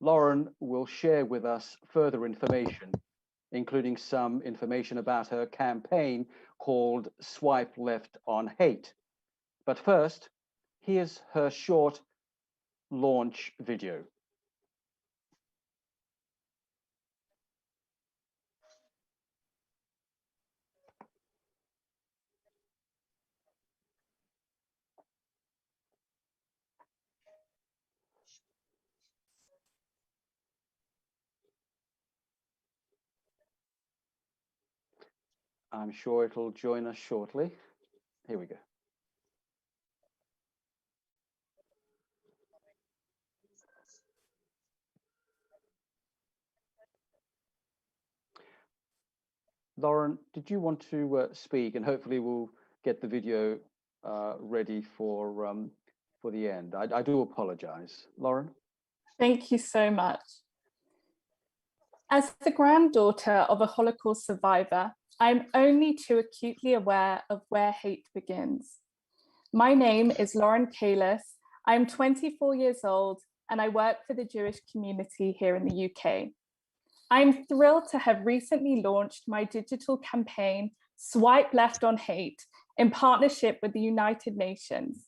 Lauren will share with us further information, including some information about her campaign called Swipe Left on Hate. But first, here's her short launch video. I'm sure it'll join us shortly. Here we go. Lauren, did you want to speak? And hopefully we'll get the video ready for the end. I do apologize. Lauren? Thank you so much. As the granddaughter of a Holocaust survivor, I'm only too acutely aware of where hate begins. My name is Lauren Kalis. I'm 24 years old and I work for the Jewish community here in the UK. I'm thrilled to have recently launched my digital campaign, Swipe Left on Hate, in partnership with the United Nations.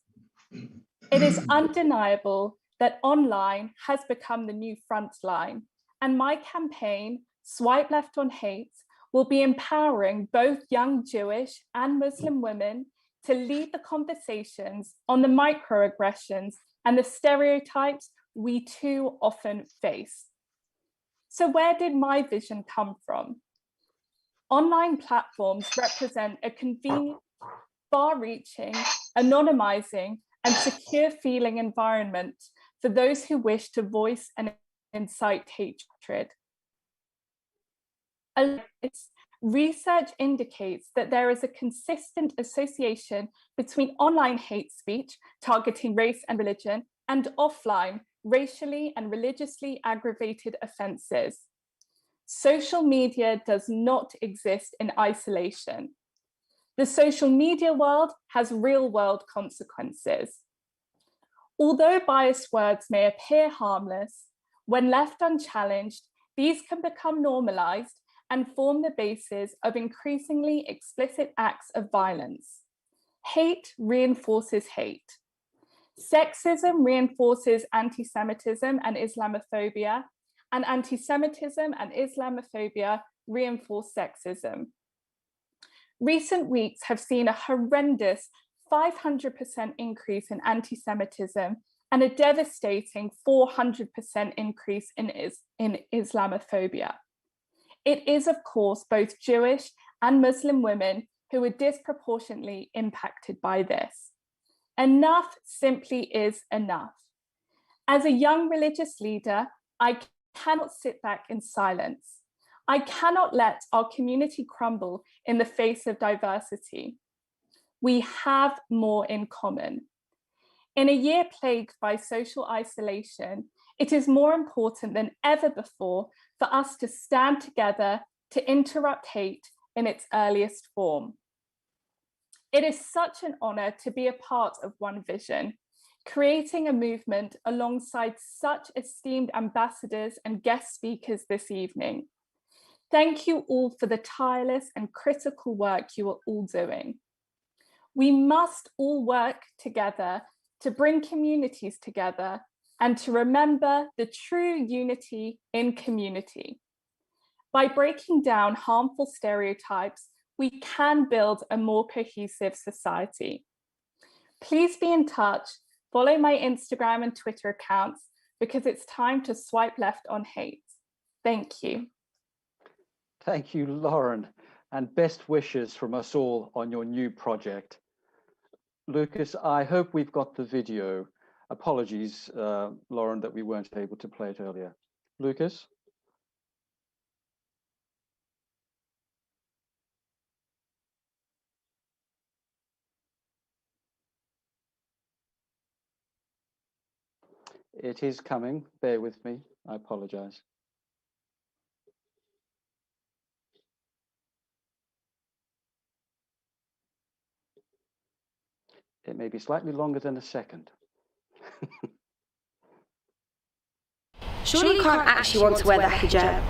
It is undeniable that online has become the new front line, and my campaign, Swipe Left on Hate, will be empowering both young Jewish and Muslim women to lead the conversations on the microaggressions and the stereotypes we too often face. So where did my vision come from? Online platforms represent a convenient, far-reaching, anonymizing, and secure feeling environment for those who wish to voice and incite hatred. Research indicates that there is a consistent association between online hate speech targeting race and religion and offline racially and religiously aggravated offenses. Social media does not exist in isolation. The social media world has real-world consequences. Although biased words may appear harmless, when left unchallenged, these can become normalized and form the basis of increasingly explicit acts of violence. Hate reinforces hate. Sexism reinforces anti-Semitism and Islamophobia, and anti-Semitism and Islamophobia reinforce sexism. Recent weeks have seen a horrendous 500% increase in anti-Semitism and a devastating 400% increase in Islamophobia. It is, of course, both Jewish and Muslim women who are disproportionately impacted by this. Enough simply is enough. As a young religious leader, I cannot sit back in silence. I cannot let our community crumble in the face of diversity. We have more in common. In a year plagued by social isolation, it is more important than ever before for us to stand together to interrupt hate in its earliest form. It is such an honor to be a part of One Vision, creating a movement alongside such esteemed ambassadors and guest speakers this evening. Thank you all for the tireless and critical work you are all doing. We must all work together to bring communities together and to remember the true unity in community. By breaking down harmful stereotypes, we can build a more cohesive society. Please be in touch, follow my Instagram and Twitter accounts because it's time to swipe left on hate. Thank you. Thank you, Lauren, and best wishes from us all on your new project. Lucas, I hope we've got the video. Apologies, Lauren, that we weren't able to play it earlier. Lucas? It is coming, bear with me, I apologize. It may be slightly longer than a second. surely you can't actually want to wear that hijab.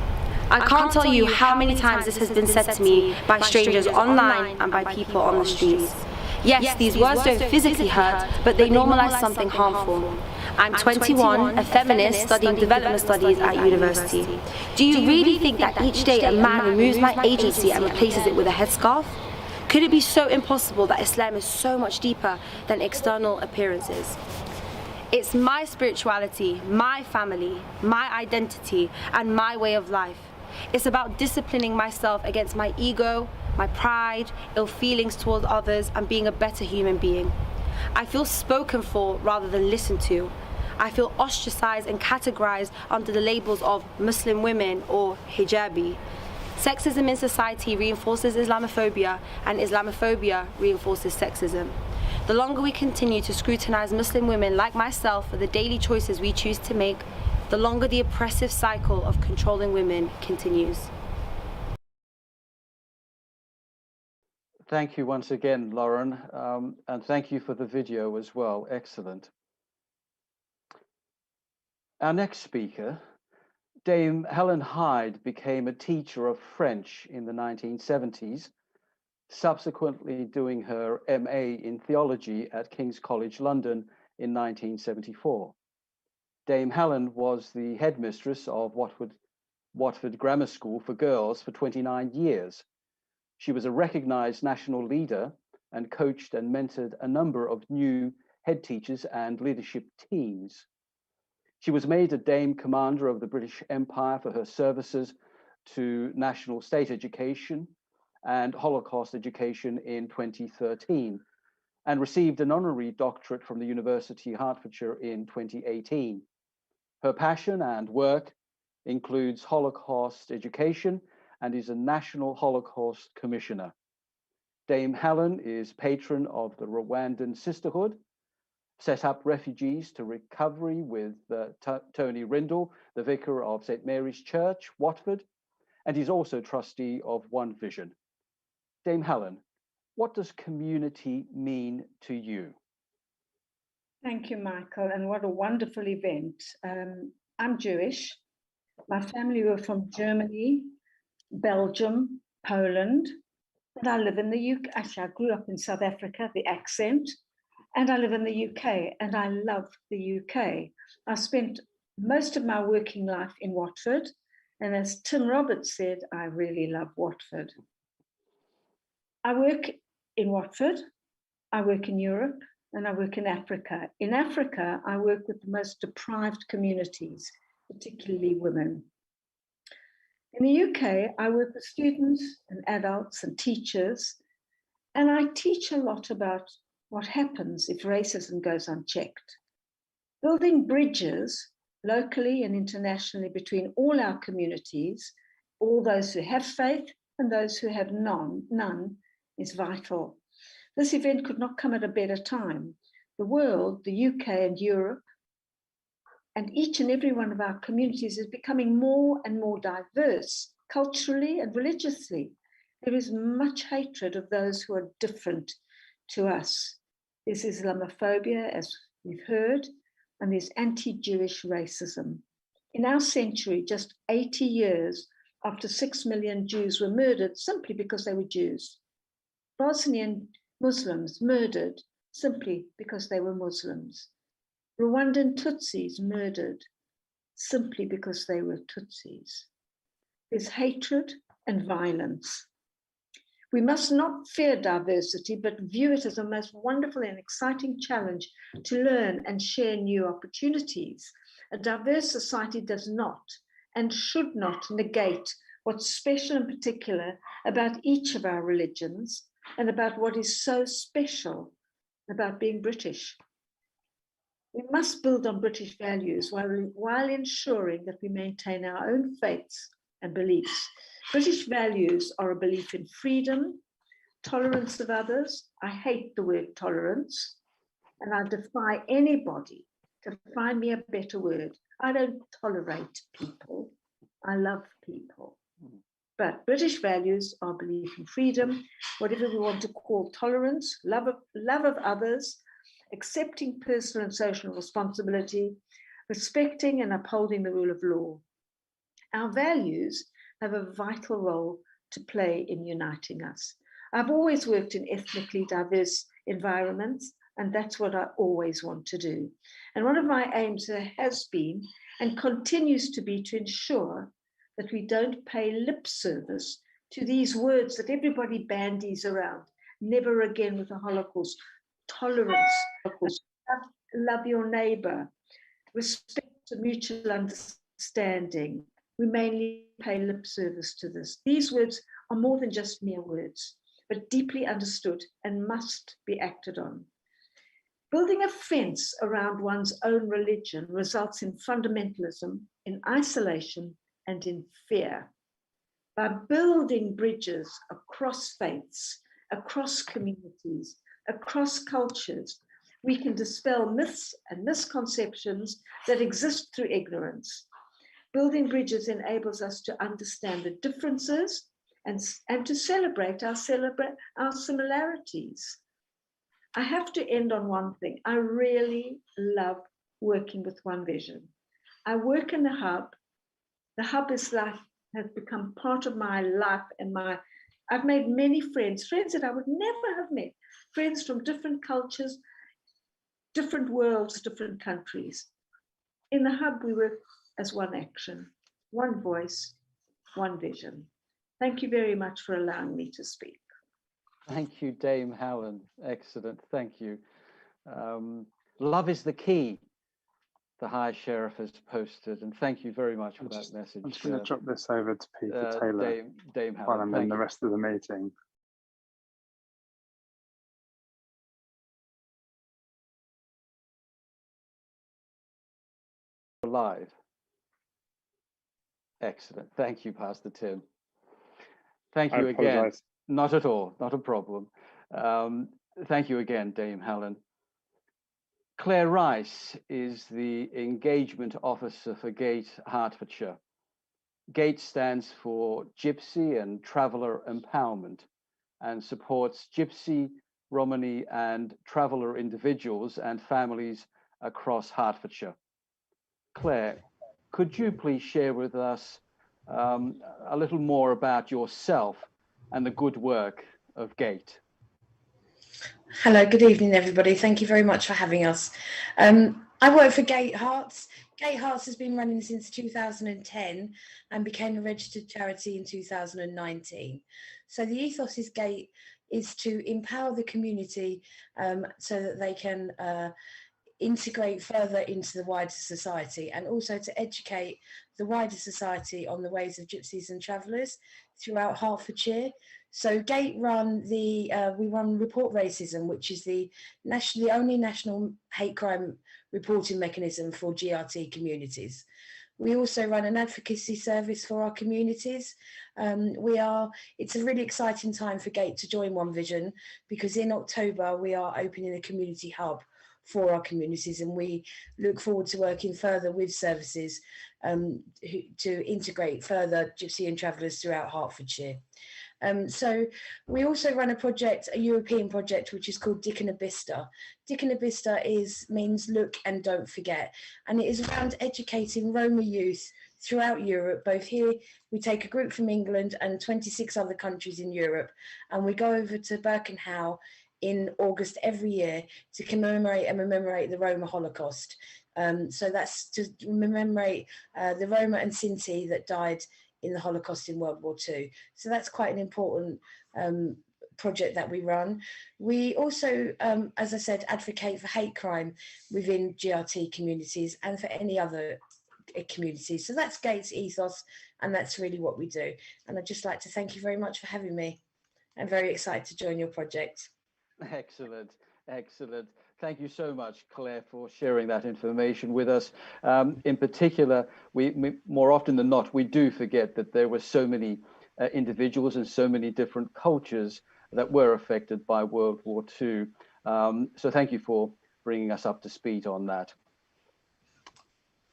I can't tell you how many times this has been said to me by strangers online and by people on the streets. Yes, these words don't physically hurt, but they normalize something harmful. I'm 21, a feminist studying development studies at university. Do you really think that each day a man removes my agency and replaces it with a headscarf? Could it be so impossible that Islam is so much deeper than external appearances? It's my spirituality, my family, my identity, and my way of life. It's about disciplining myself against my ego, my pride, ill feelings towards others, and being a better human being. I feel spoken for rather than listened to. I feel ostracized and categorized under the labels of Muslim women or hijabi. Sexism in society reinforces Islamophobia, and Islamophobia reinforces sexism. The longer we continue to scrutinize Muslim women like myself for the daily choices we choose to make, the longer the oppressive cycle of controlling women continues. Thank you once again, Lauren, and thank you for the video as well. Excellent. Our next speaker, Dame Helen Hyde, became a teacher of French in the 1970s, subsequently doing her MA in theology at King's College London in 1974. Dame Helen was the headmistress of Watford Grammar School for Girls for 29 years. She was a recognized national leader and coached and mentored a number of new head teachers and leadership teams. She was made a Dame Commander of the British Empire for her services to national state education and Holocaust education in 2013, and received an honorary doctorate from the University of Hertfordshire in 2018. Her passion and work includes Holocaust education and is a National Holocaust Commissioner. Dame Helen is patron of the Rwandan Sisterhood, set up Refugees to Recovery with Tony Rindle, the vicar of St. Mary's Church, Watford, and is also trustee of One Vision. Dame Helen, what does community mean to you? Thank you, Michael, and what a wonderful event. I'm Jewish. My family were from Germany, Belgium, Poland, and I live in the UK. Actually, I grew up in South Africa, the accent, and I live in the UK, and I love the UK. I spent most of my working life in Watford, and as Tim Roberts said, I really love Watford. I work in Watford, I work in Europe, and I work in Africa. In Africa, I work with the most deprived communities, particularly women. In the UK, I work with students and adults and teachers, and I teach a lot about what happens if racism goes unchecked. Building bridges locally and internationally between all our communities, all those who have faith and those who have none, is vital. This event could not come at a better time. The world, the UK and Europe, and each and every one of our communities is becoming more and more diverse, culturally and religiously. There is much hatred of those who are different to us. There's Islamophobia, as we've heard, and there's anti-Jewish racism. In our century, just 80 years after 6 million Jews were murdered simply because they were Jews. Bosnian Muslims murdered simply because they were Muslims. Rwandan Tutsis murdered simply because they were Tutsis. There's hatred and violence. We must not fear diversity, but view it as a most wonderful and exciting challenge to learn and share new opportunities. A diverse society does not and should not negate what's special and particular about each of our religions and about what is so special about being British. We must build on British values while ensuring that we maintain our own faiths and beliefs. British values are a belief in freedom, tolerance of others. I hate the word tolerance, and I defy anybody to find me a better word. I don't tolerate people. I love people. But British values are belief in freedom, whatever we want to call tolerance, love of others, accepting personal and social responsibility, respecting and upholding the rule of law. Our values have a vital role to play in uniting us. I've always worked in ethnically diverse environments, and that's what I always want to do. And one of my aims has been and continues to be to ensure that we don't pay lip service to these words that everybody bandies around. Never again with the Holocaust, tolerance, love your neighbor, respect to mutual understanding. We mainly pay lip service to this. These words are more than just mere words, but deeply understood and must be acted on. Building a fence around one's own religion results in fundamentalism, in isolation, and in fear. By building bridges across faiths, across communities, across cultures, we can dispel myths and misconceptions that exist through ignorance. Building bridges enables us to understand the differences and to celebrate our similarities. I have to end on one thing. I really love working with One Vision. I work in the hub. The hub has become part of my life and I've made many friends that I would never have met, friends from different cultures, different worlds, different countries. In the hub, we work as one action, one voice, one vision. Thank you very much for allowing me to speak. Thank you, Dame Helen. Excellent. Thank you. Love is the key, the High Sheriff has posted, and thank you very much for that message. I'm just going to drop this over to Peter Taylor Dame Helen, while I'm in the rest of the meeting. Live. Excellent. Thank you, Pastor Tim. Thank you again. Not at all, not a problem. Thank you again, Dame Helen. Claire Rice is the Engagement Officer for GATE Hertfordshire. GATE stands for Gypsy and Traveller Empowerment and supports Gypsy, Romani and Traveller individuals and families across Hertfordshire. Claire, could you please share with us a little more about yourself and the good work of GATE? Hello, good evening, everybody. Thank you very much for having us. I work for GATE Hearts. GATE Hearts has been running since 2010 and became a registered charity in 2019. So the ethos is GATE is to empower the community so that they can integrate further into the wider society, and also to educate the wider society on the ways of gypsies and travellers throughout Hertfordshire. So GATE run we run Report Racism, which is the only national hate crime reporting mechanism for GRT communities. We also run an advocacy service for our communities. It's a really exciting time for GATE to join One Vision, because in October we are opening a community hub for our communities, and we look forward to working further with services to integrate further gypsy and travellers throughout Hertfordshire. So we also run a European project, which is called Dicanabista. Dicanabista means look and don't forget, and it is around educating Roma youth throughout Europe. Both here, we take a group from England and 26 other countries in Europe, and we go over to Birkenau in August every year to commemorate the Roma Holocaust. So that's to commemorate the Roma and Sinti that died in the Holocaust in World War II. So that's quite an important project that we run. We also, as I said, advocate for hate crime within GRT communities and for any other communities. So that's GATE's ethos, and that's really what we do. And I'd just like to thank you very much for having me. I'm very excited to join your project. Excellent, excellent. Thank you so much, Claire, for sharing that information with us. In particular, we more often than not, we do forget that there were so many individuals and so many different cultures that were affected by World War II. So thank you for bringing us up to speed on that.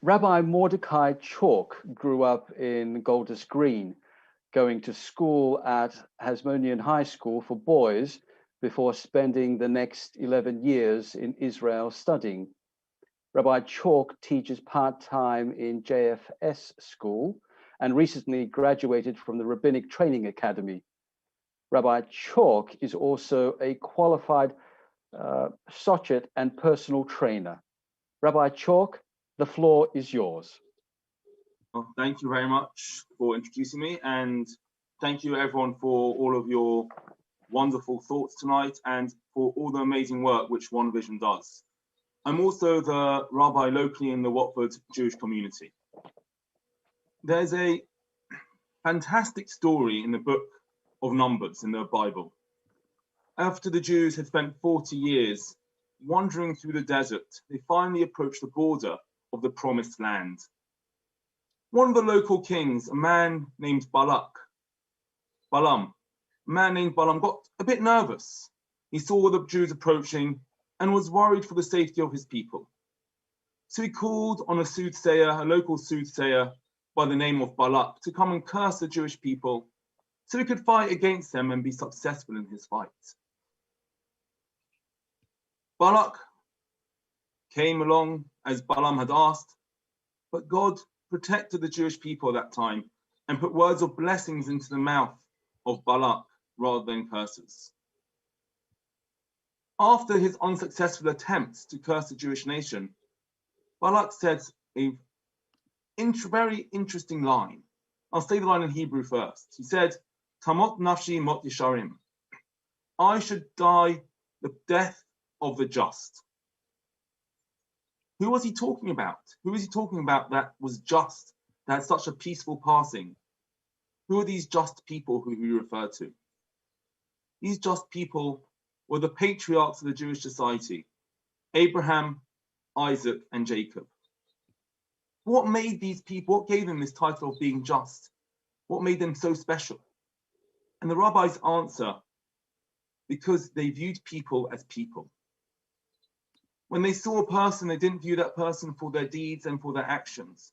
Rabbi Mordecai Chalk grew up in Golders Green, going to school at Hasmonean High School for boys before spending the next 11 years in Israel studying. Rabbi Chalk teaches part-time in JFS school and recently graduated from the Rabbinic Training Academy. Rabbi Chalk is also a qualified Sochet and personal trainer. Rabbi Chalk, the floor is yours. Well, thank you very much for introducing me, and thank you everyone for all of your wonderful thoughts tonight and for all the amazing work which One Vision does. I'm also the rabbi locally in the Watford Jewish community. There's a fantastic story in the book of Numbers in the Bible. After the Jews had spent 40 years wandering through the desert, they finally approached the border of the promised land. One of the local kings, a man named Balaam, got a bit nervous. He saw the Jews approaching and was worried for the safety of his people. So he called on a local soothsayer by the name of Balak, to come and curse the Jewish people so he could fight against them and be successful in his fight. Balak came along as Balaam had asked, but God protected the Jewish people at that time and put words of blessings into the mouth of Balak rather than curses. After his unsuccessful attempts to curse the Jewish nation, Balak said a very interesting line. I'll say the line in Hebrew first. He said, Tamot nafshi mot yesharim. I should die the death of the just. Who was he talking about? Who was he talking about that was just, that had such a peaceful passing? Who are these just people who he referred to? These just people were the patriarchs of the Jewish society, Abraham, Isaac, and Jacob. What made these people, what gave them this title of being just? What made them so special? And the rabbis answer, because they viewed people as people. When they saw a person, they didn't view that person for their deeds and for their actions,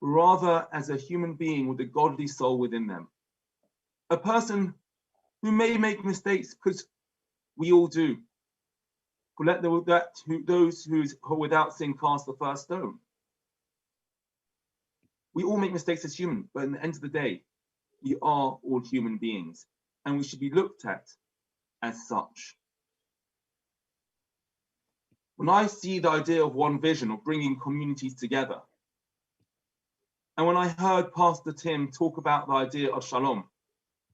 but rather as a human being with a godly soul within them. A person who may make mistakes, because we all do. Let those who are without sin cast the first stone. We all make mistakes as humans, but at the end of the day, we are all human beings, and we should be looked at as such. When I see the idea of One Vision, of bringing communities together, and when I heard Pastor Tim talk about the idea of shalom,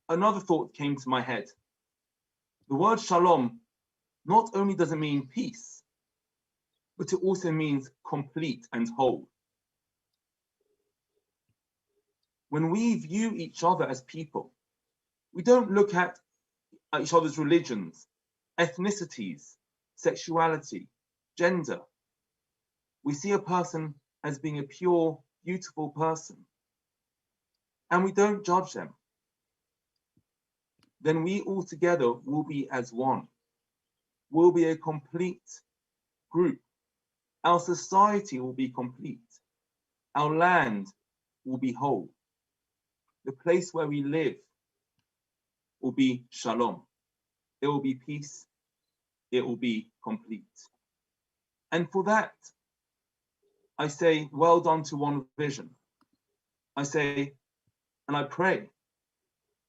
another thought came to my head. The word shalom not only does it mean peace, but it also means complete and whole. When we view each other as people, we don't look at each other's religions, ethnicities, sexuality, gender. We see a person as being a pure, beautiful person, and we don't judge them. Then we all together will be as one. We'll be a complete group. Our society will be complete. Our land will be whole. The place where we live will be shalom. It will be peace. It will be complete. And for that, I say, well done to One Vision. I say, and I pray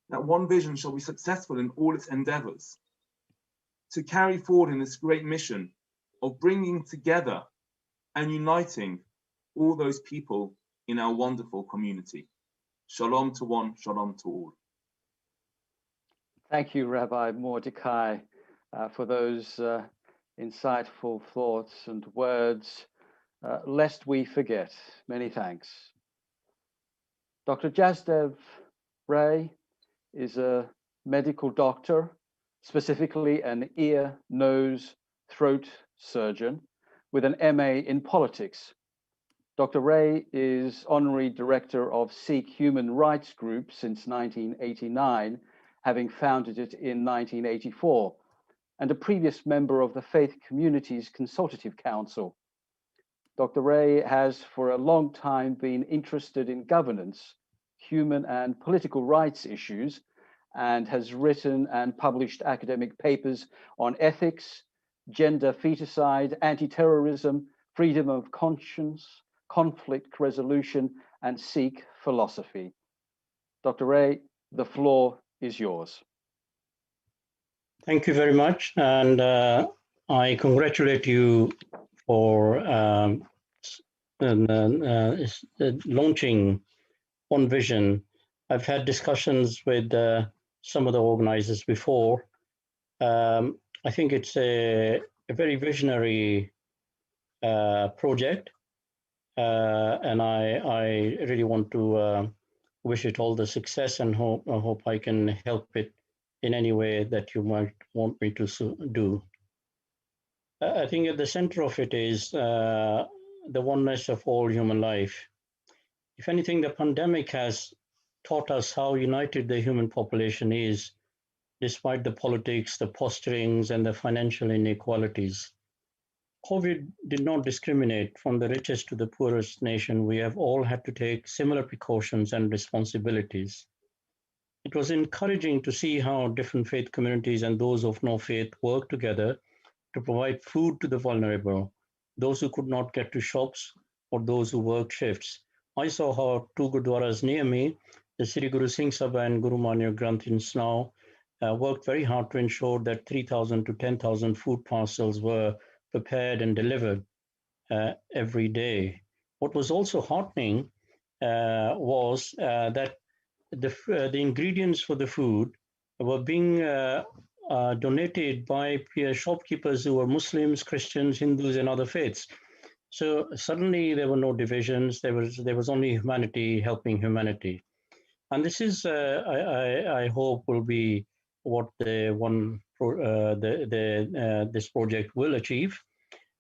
that One Vision shall be successful in all its endeavors to carry forward in this great mission of bringing together and uniting all those people in our wonderful community. Shalom to one, shalom to all. Thank you, Rabbi Mordecai, for those insightful thoughts and words. Lest we forget, many thanks. Dr. Jasdev Ray is a medical doctor, specifically an ear, nose, throat surgeon with an MA in politics. Dr. Ray is honorary director of Sikh Human Rights Group since 1989, having founded it in 1984, and a previous member of the Faith Communities Consultative Council. Dr. Ray has for a long time been interested in governance, human and political rights issues, and has written and published academic papers on ethics, gender feticide, anti-terrorism, freedom of conscience, conflict resolution, and Sikh philosophy. Dr. Ray, the floor is yours. Thank you very much. And I congratulate you for launching One Vision. I've had discussions with some of the organizers before. I think it's a very visionary project. And I really want to wish it all the success and hope I can help it in any way that you might want me to do. I think at the center of it is the oneness of all human life. If anything, the pandemic has taught us how united the human population is, despite the politics, the posturings, and the financial inequalities. COVID did not discriminate from the richest to the poorest nation. We have all had to take similar precautions and responsibilities. It was encouraging to see how different faith communities and those of no faith work together to provide food to the vulnerable, those who could not get to shops or those who worked shifts. I saw how two gurdwaras near me, the Sri Guru Singh Sabha and Guru Manya Granth in Snow, worked very hard to ensure that 3,000 to 10,000 food parcels were prepared and delivered every day. What was also heartening was that the ingredients for the food were being donated by shopkeepers who were Muslims, Christians, Hindus, and other faiths. So suddenly there were no divisions. There was only humanity helping humanity, and this is I hope will be what this project will achieve.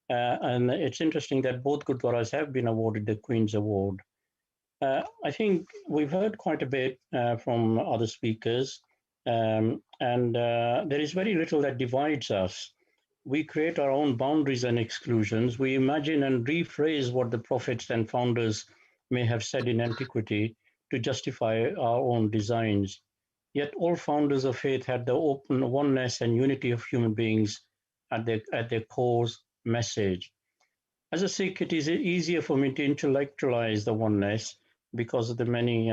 And it's interesting that both gurdwaras have been awarded the Queen's Award. I think we've heard quite a bit from other speakers, and there is very little that divides us. We create our own boundaries and exclusions. We imagine and rephrase what the prophets and founders may have said in antiquity to justify our own designs. Yet all founders of faith had the open oneness and unity of human beings at their core message. As a Sikh, it is easier for me to intellectualize the oneness because of the many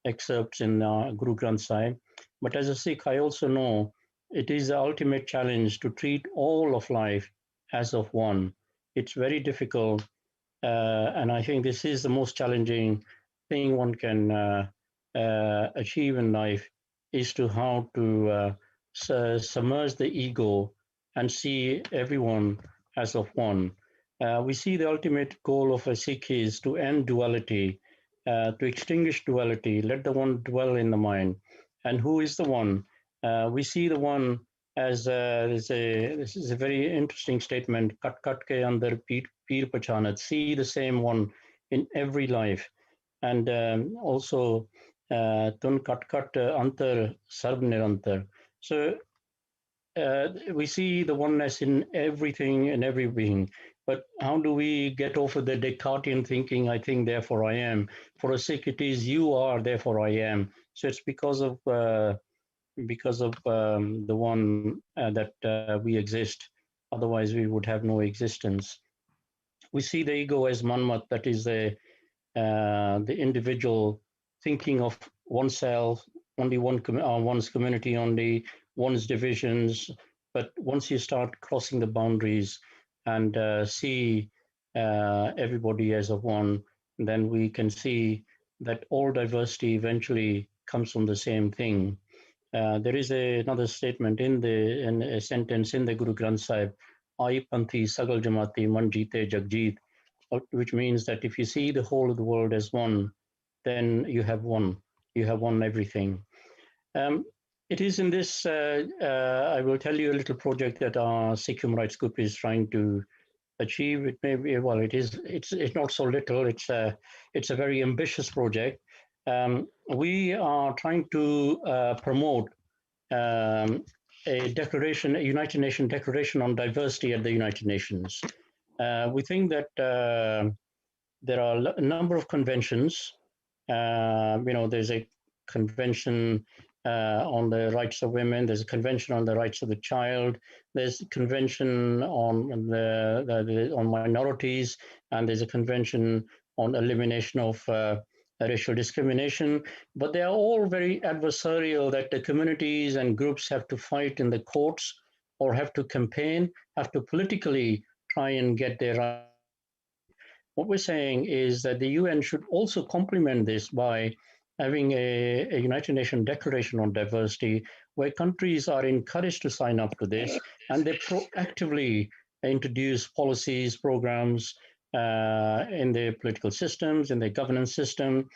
excerpts in Guru Granth Sahib. But as a Sikh, I also know it is the ultimate challenge to treat all of life as of one. It's very difficult, and I think this is the most challenging thing one can achieve in life, is to how to submerge the ego and see everyone as of one. We see the ultimate goal of a Sikh is to end duality, to extinguish duality, let the one dwell in the mind. And who is the one? We see the one as this is a very interesting statement, kat kat ke andar peer pachanat, see the same one in every life. And also tun kat kat antar sarv nirantar. So we see the oneness in everything and every being. But how do we get over the Descartesian thinking, I think, therefore I am? For a Sikh, it is you are, therefore I am. So it's because of the one that we exist. Otherwise, we would have no existence. We see the ego as manmat, that is the individual thinking of oneself, only one's community, only one's divisions. But once you start crossing the boundaries and see everybody as of one, then we can see that all diversity eventually comes from the same thing. There is another statement in a sentence in the Guru Granth Sahib, Ai Panthi Sagal Jamati Man Jeete Jagjit, which means that if you see the whole of the world as one, then you have won. You have won everything. It is in this, I will tell you a little project that our Sikh Human Rights Group is trying to achieve. It may be, well, it's not so little. It's a very ambitious project. We are trying to promote a declaration, a United Nations Declaration on Diversity at the United Nations. We think that there are a number of conventions. There's a convention on the rights of women. There's a convention on the rights of the child. There's a convention on on minorities, and there's a convention on elimination of racial discrimination. But they are all very adversarial, that the communities and groups have to fight in the courts or have to campaign, have to politically try and get their rights. What we're saying is that the UN should also complement this by having a United Nations Declaration on Diversity, where countries are encouraged to sign up to this, and they proactively introduce policies, programs in their political systems, in their governance system,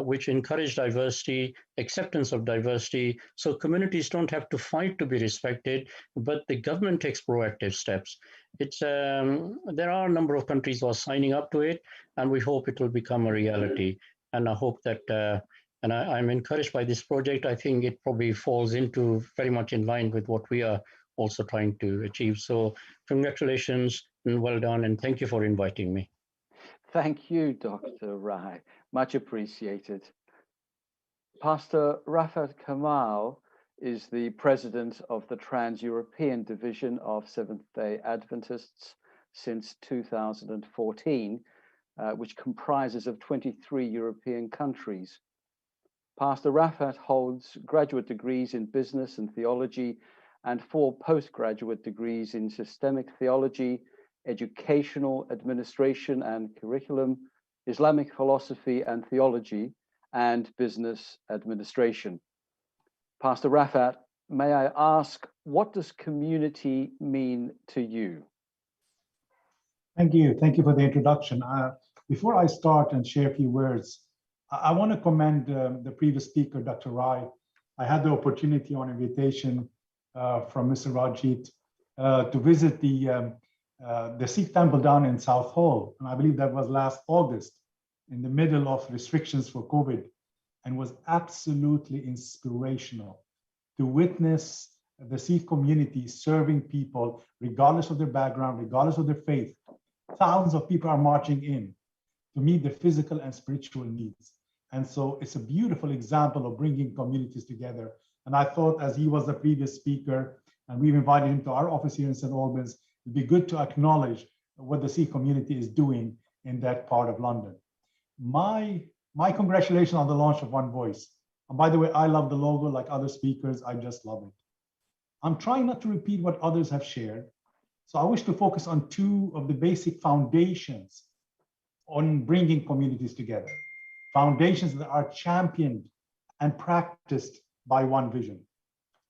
which encourage diversity, acceptance of diversity, so communities don't have to fight to be respected, but the government takes proactive steps. There are a number of countries who are signing up to it, and we hope it will become a reality. And I hope that, and I'm encouraged by this project. I think it probably falls into very much in line with what we are also trying to achieve. So congratulations and well done, and thank you for inviting me. Thank you, Dr. Rai, much appreciated. Pastor Rafat Kamal is the president of the Trans-European Division of Seventh-day Adventists since 2014, which comprises of 23 European countries. Pastor Rafat holds graduate degrees in business and theology and 4 postgraduate degrees in systemic theology, educational administration and curriculum, Islamic philosophy and theology, and business administration. Pastor Rafat, may I ask, what does community mean to you? Thank you. Thank you for the introduction. Before I start and share a few words, I want to commend the previous speaker, Dr. Rai. I had the opportunity on invitation from Mr. Rajit to visit the Sikh temple down in South Hall. And I believe that was last August, in the middle of restrictions for COVID, and was absolutely inspirational to witness the Sikh community serving people, regardless of their background, regardless of their faith. Thousands of people are marching in to meet their physical and spiritual needs. And so it's a beautiful example of bringing communities together. And I thought, as he was the previous speaker, and we've invited him to our office here in St. Albans, it'd be good to acknowledge what the Sikh community is doing in that part of London. My congratulations on the launch of One Voice. And by the way, I love the logo like other speakers. I just love it. I'm trying not to repeat what others have shared. So I wish to focus on 2 of the basic foundations on bringing communities together. Foundations that are championed and practiced by One Vision.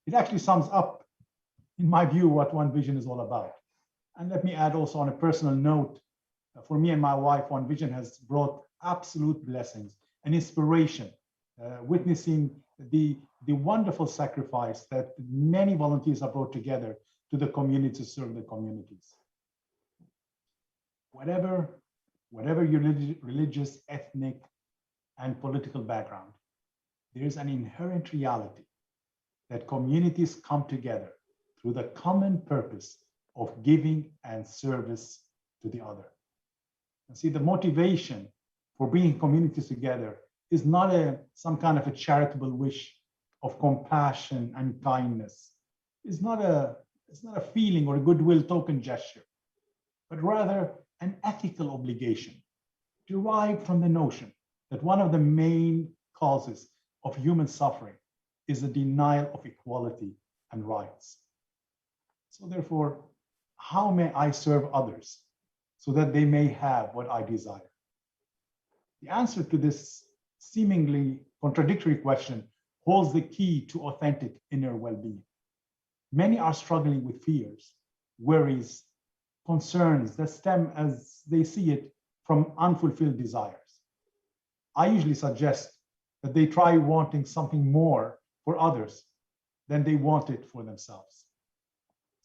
It actually sums up, in my view, what One Vision is all about. And let me add also on a personal note, for me and my wife, One Vision has brought absolute blessings and inspiration, witnessing the wonderful sacrifice that many volunteers have brought together to the community to serve the communities. Whatever your religious, ethnic, and political background, there is an inherent reality that communities come together through the common purpose of giving and service to the other. And see, the motivation for bringing communities together is not some kind of a charitable wish of compassion and kindness. It's not a feeling or a goodwill token gesture, but rather an ethical obligation derived from the notion that one of the main causes of human suffering is the denial of equality and rights. So therefore, how may I serve others so that they may have what I desire? The answer to this seemingly contradictory question holds the key to authentic inner well-being. Many are struggling with fears, worries, concerns that stem, as they see it, from unfulfilled desires. I usually suggest that they try wanting something more for others than they want it for themselves.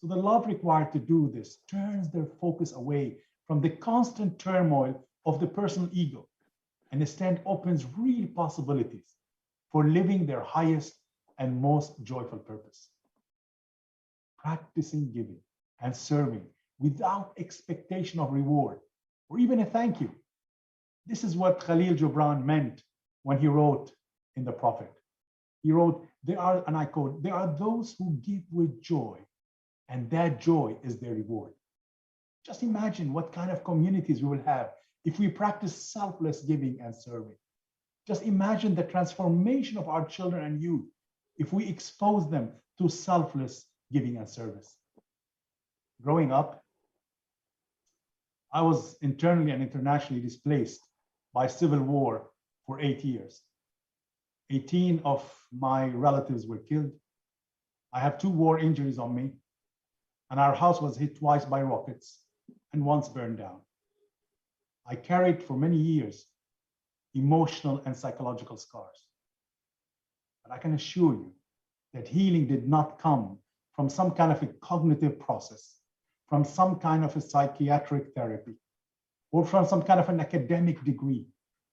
So the love required to do this turns their focus away from the constant turmoil of the personal ego, and instead opens real possibilities for living their highest and most joyful purpose. Practicing giving and serving without expectation of reward or even a thank you. This is what Khalil Gibran meant when he wrote in The Prophet. He wrote, There are, and I quote, there are those who give with joy, and that joy is their reward. Just imagine what kind of communities we will have if we practice selfless giving and serving. Just imagine the transformation of our children and youth if we expose them to selfless giving and service. Growing up, I was internally and internationally displaced by civil war for 8 years. 18 of my relatives were killed. I have 2 war injuries on me, and our house was hit twice by rockets and once burned down. I carried for many years emotional and psychological scars. But I can assure you that healing did not come from some kind of a cognitive process, from some kind of a psychiatric therapy, or from some kind of an academic degree,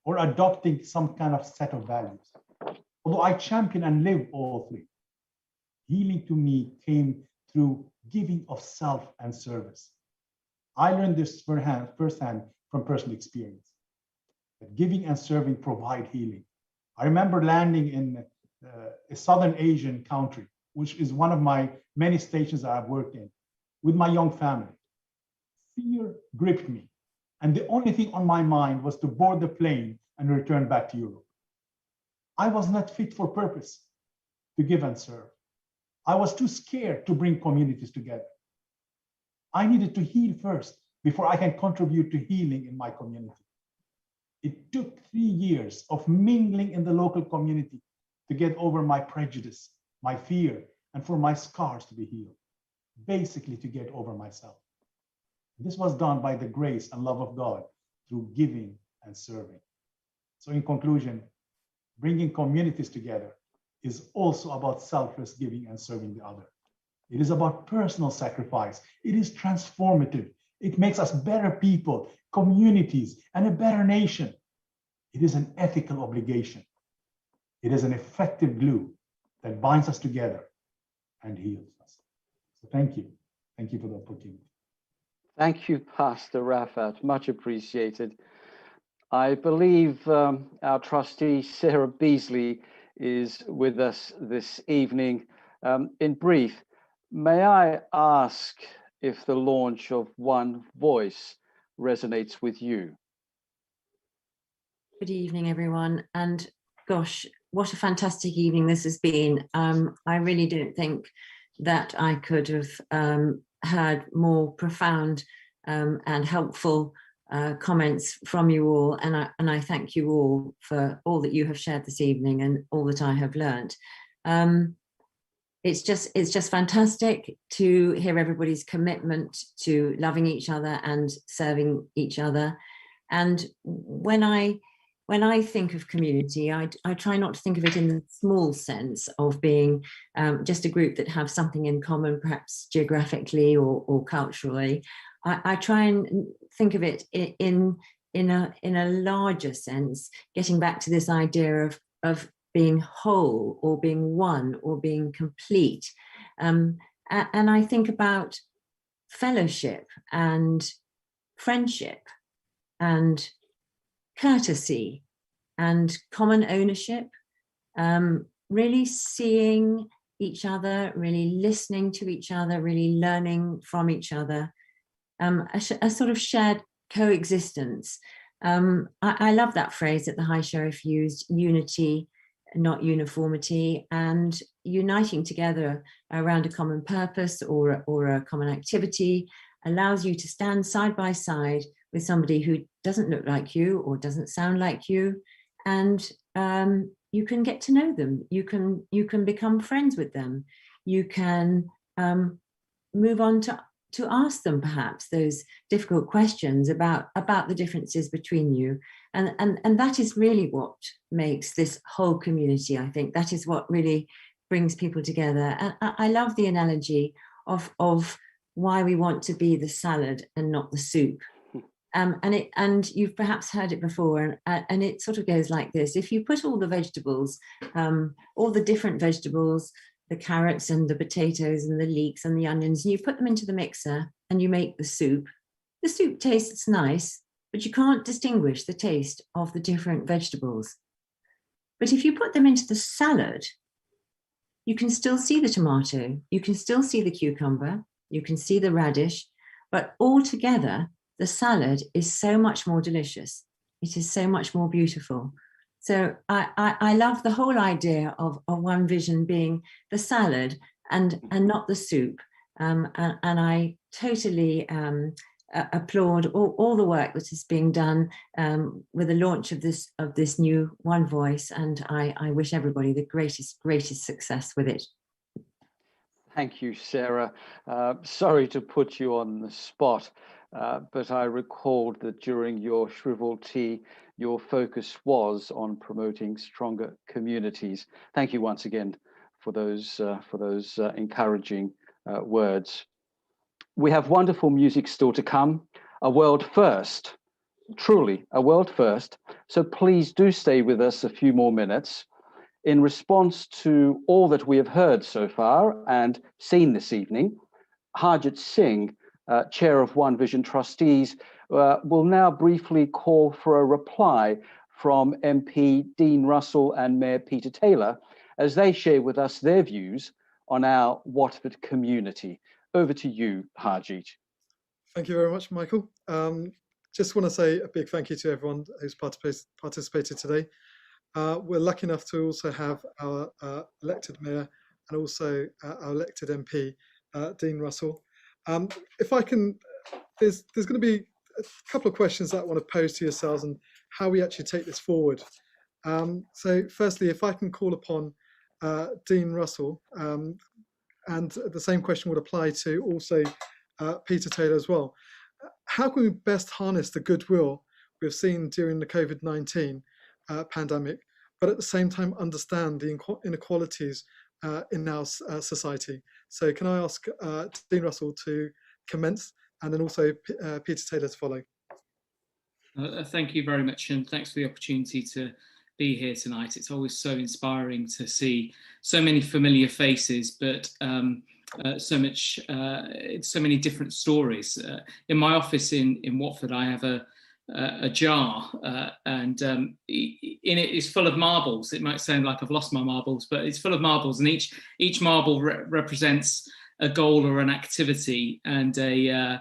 or adopting some kind of set of values. Although I champion and live all 3, healing to me came through giving of self and service. I learned this firsthand from personal experience, that giving and serving provide healing. I remember landing in a Southern Asian country, which is one of my many stations that I've worked in, with my young family. Fear gripped me, and the only thing on my mind was to board the plane and return back to Europe. I was not fit for purpose to give and serve. I was too scared to bring communities together. I needed to heal first before I can contribute to healing in my community. It took 3 years of mingling in the local community to get over my prejudice, my fear, and for my scars to be healed, basically to get over myself. This was done by the grace and love of God through giving and serving. So in conclusion, bringing communities together is also about selfless giving and serving the other. It is about personal sacrifice. It is transformative. It makes us better people, communities, and a better nation. It is an ethical obligation. It is an effective glue that binds us together and heals us. So thank you. Thank you for the opportunity. Thank you, Pastor Rafat. Much appreciated. I believe our trustee, Sarah Beasley, is with us this evening. In brief, may I ask if the launch of One Voice resonates with you? Good evening, everyone. And gosh, what a fantastic evening this has been. I really don't think that I could have heard more profound and helpful comments from you all. And I thank you all for all that you have shared this evening and all that I have learned. It's just fantastic to hear everybody's commitment to loving each other and serving each other. And when I think of community, I try not to think of it in the small sense of being just a group that have something in common, perhaps geographically or culturally. I try and think of it in a larger sense, getting back to this idea of being whole or being one or being complete. And I think about fellowship and friendship and courtesy and common ownership, really seeing each other, really listening to each other, really learning from each other, a sort of shared coexistence. I love that phrase that the High Sheriff used, unity, not uniformity, and uniting together around a common purpose or a common activity allows you to stand side by side with somebody who doesn't look like you or doesn't sound like you, and you can get to know them. You can become friends with them. You can move on to ask them perhaps those difficult questions about the differences between you, and that is really what makes this whole community. I think that is what really brings people together. And I love the analogy of why we want to be the salad and not the soup. And you've perhaps heard it before, and it sort of goes like this: if you put all the vegetables, all the different vegetables, the carrots and the potatoes and the leeks and the onions, and you put them into the mixer and you make the soup tastes nice, but you can't distinguish the taste of the different vegetables. But if you put them into the salad, you can still see the tomato, you can still see the cucumber, you can see the radish, but all together, the salad is so much more delicious. It is so much more beautiful. So I love the whole idea of One Vision being the salad and not the soup. And I totally applaud all the work that is being done with the launch of this new One Voice, and I wish everybody the greatest success with it. Thank you, Sarah. Sorry to put you on the spot, but I recalled that during your shriveled tea, your focus was on promoting stronger communities. Thank you once again for those encouraging words. We have wonderful music still to come, a world first, truly a world first. So please do stay with us a few more minutes. In response to all that we have heard so far and seen this evening, Harjit Singh, Chair of One Vision Trustees, will now briefly call for a reply from MP Dean Russell and Mayor Peter Taylor as they share with us their views on our Watford community. Over to you, Harjit. Thank you very much, Michael. Just want to say a big thank you to everyone who's participated today. We're lucky enough to also have our elected mayor and also our elected MP, Dean Russell. If I can, there's going to be a couple of questions that I want to pose to yourselves and how we actually take this forward. So firstly, if I can call upon Dean Russell, and the same question would apply to also Peter Taylor as well. How can we best harness the goodwill we've seen during the COVID-19 pandemic, but at the same time understand the inequalities in our society? So can I ask Dean Russell to commence, and then also Peter Taylor to follow? Thank you very much, and thanks for the opportunity to be here tonight. It's always so inspiring to see so many familiar faces, but so many different stories. In my office in Watford, I have a jar, and in it is full of marbles. It might sound like I've lost my marbles, but it's full of marbles, and each marble represents a goal or an activity and a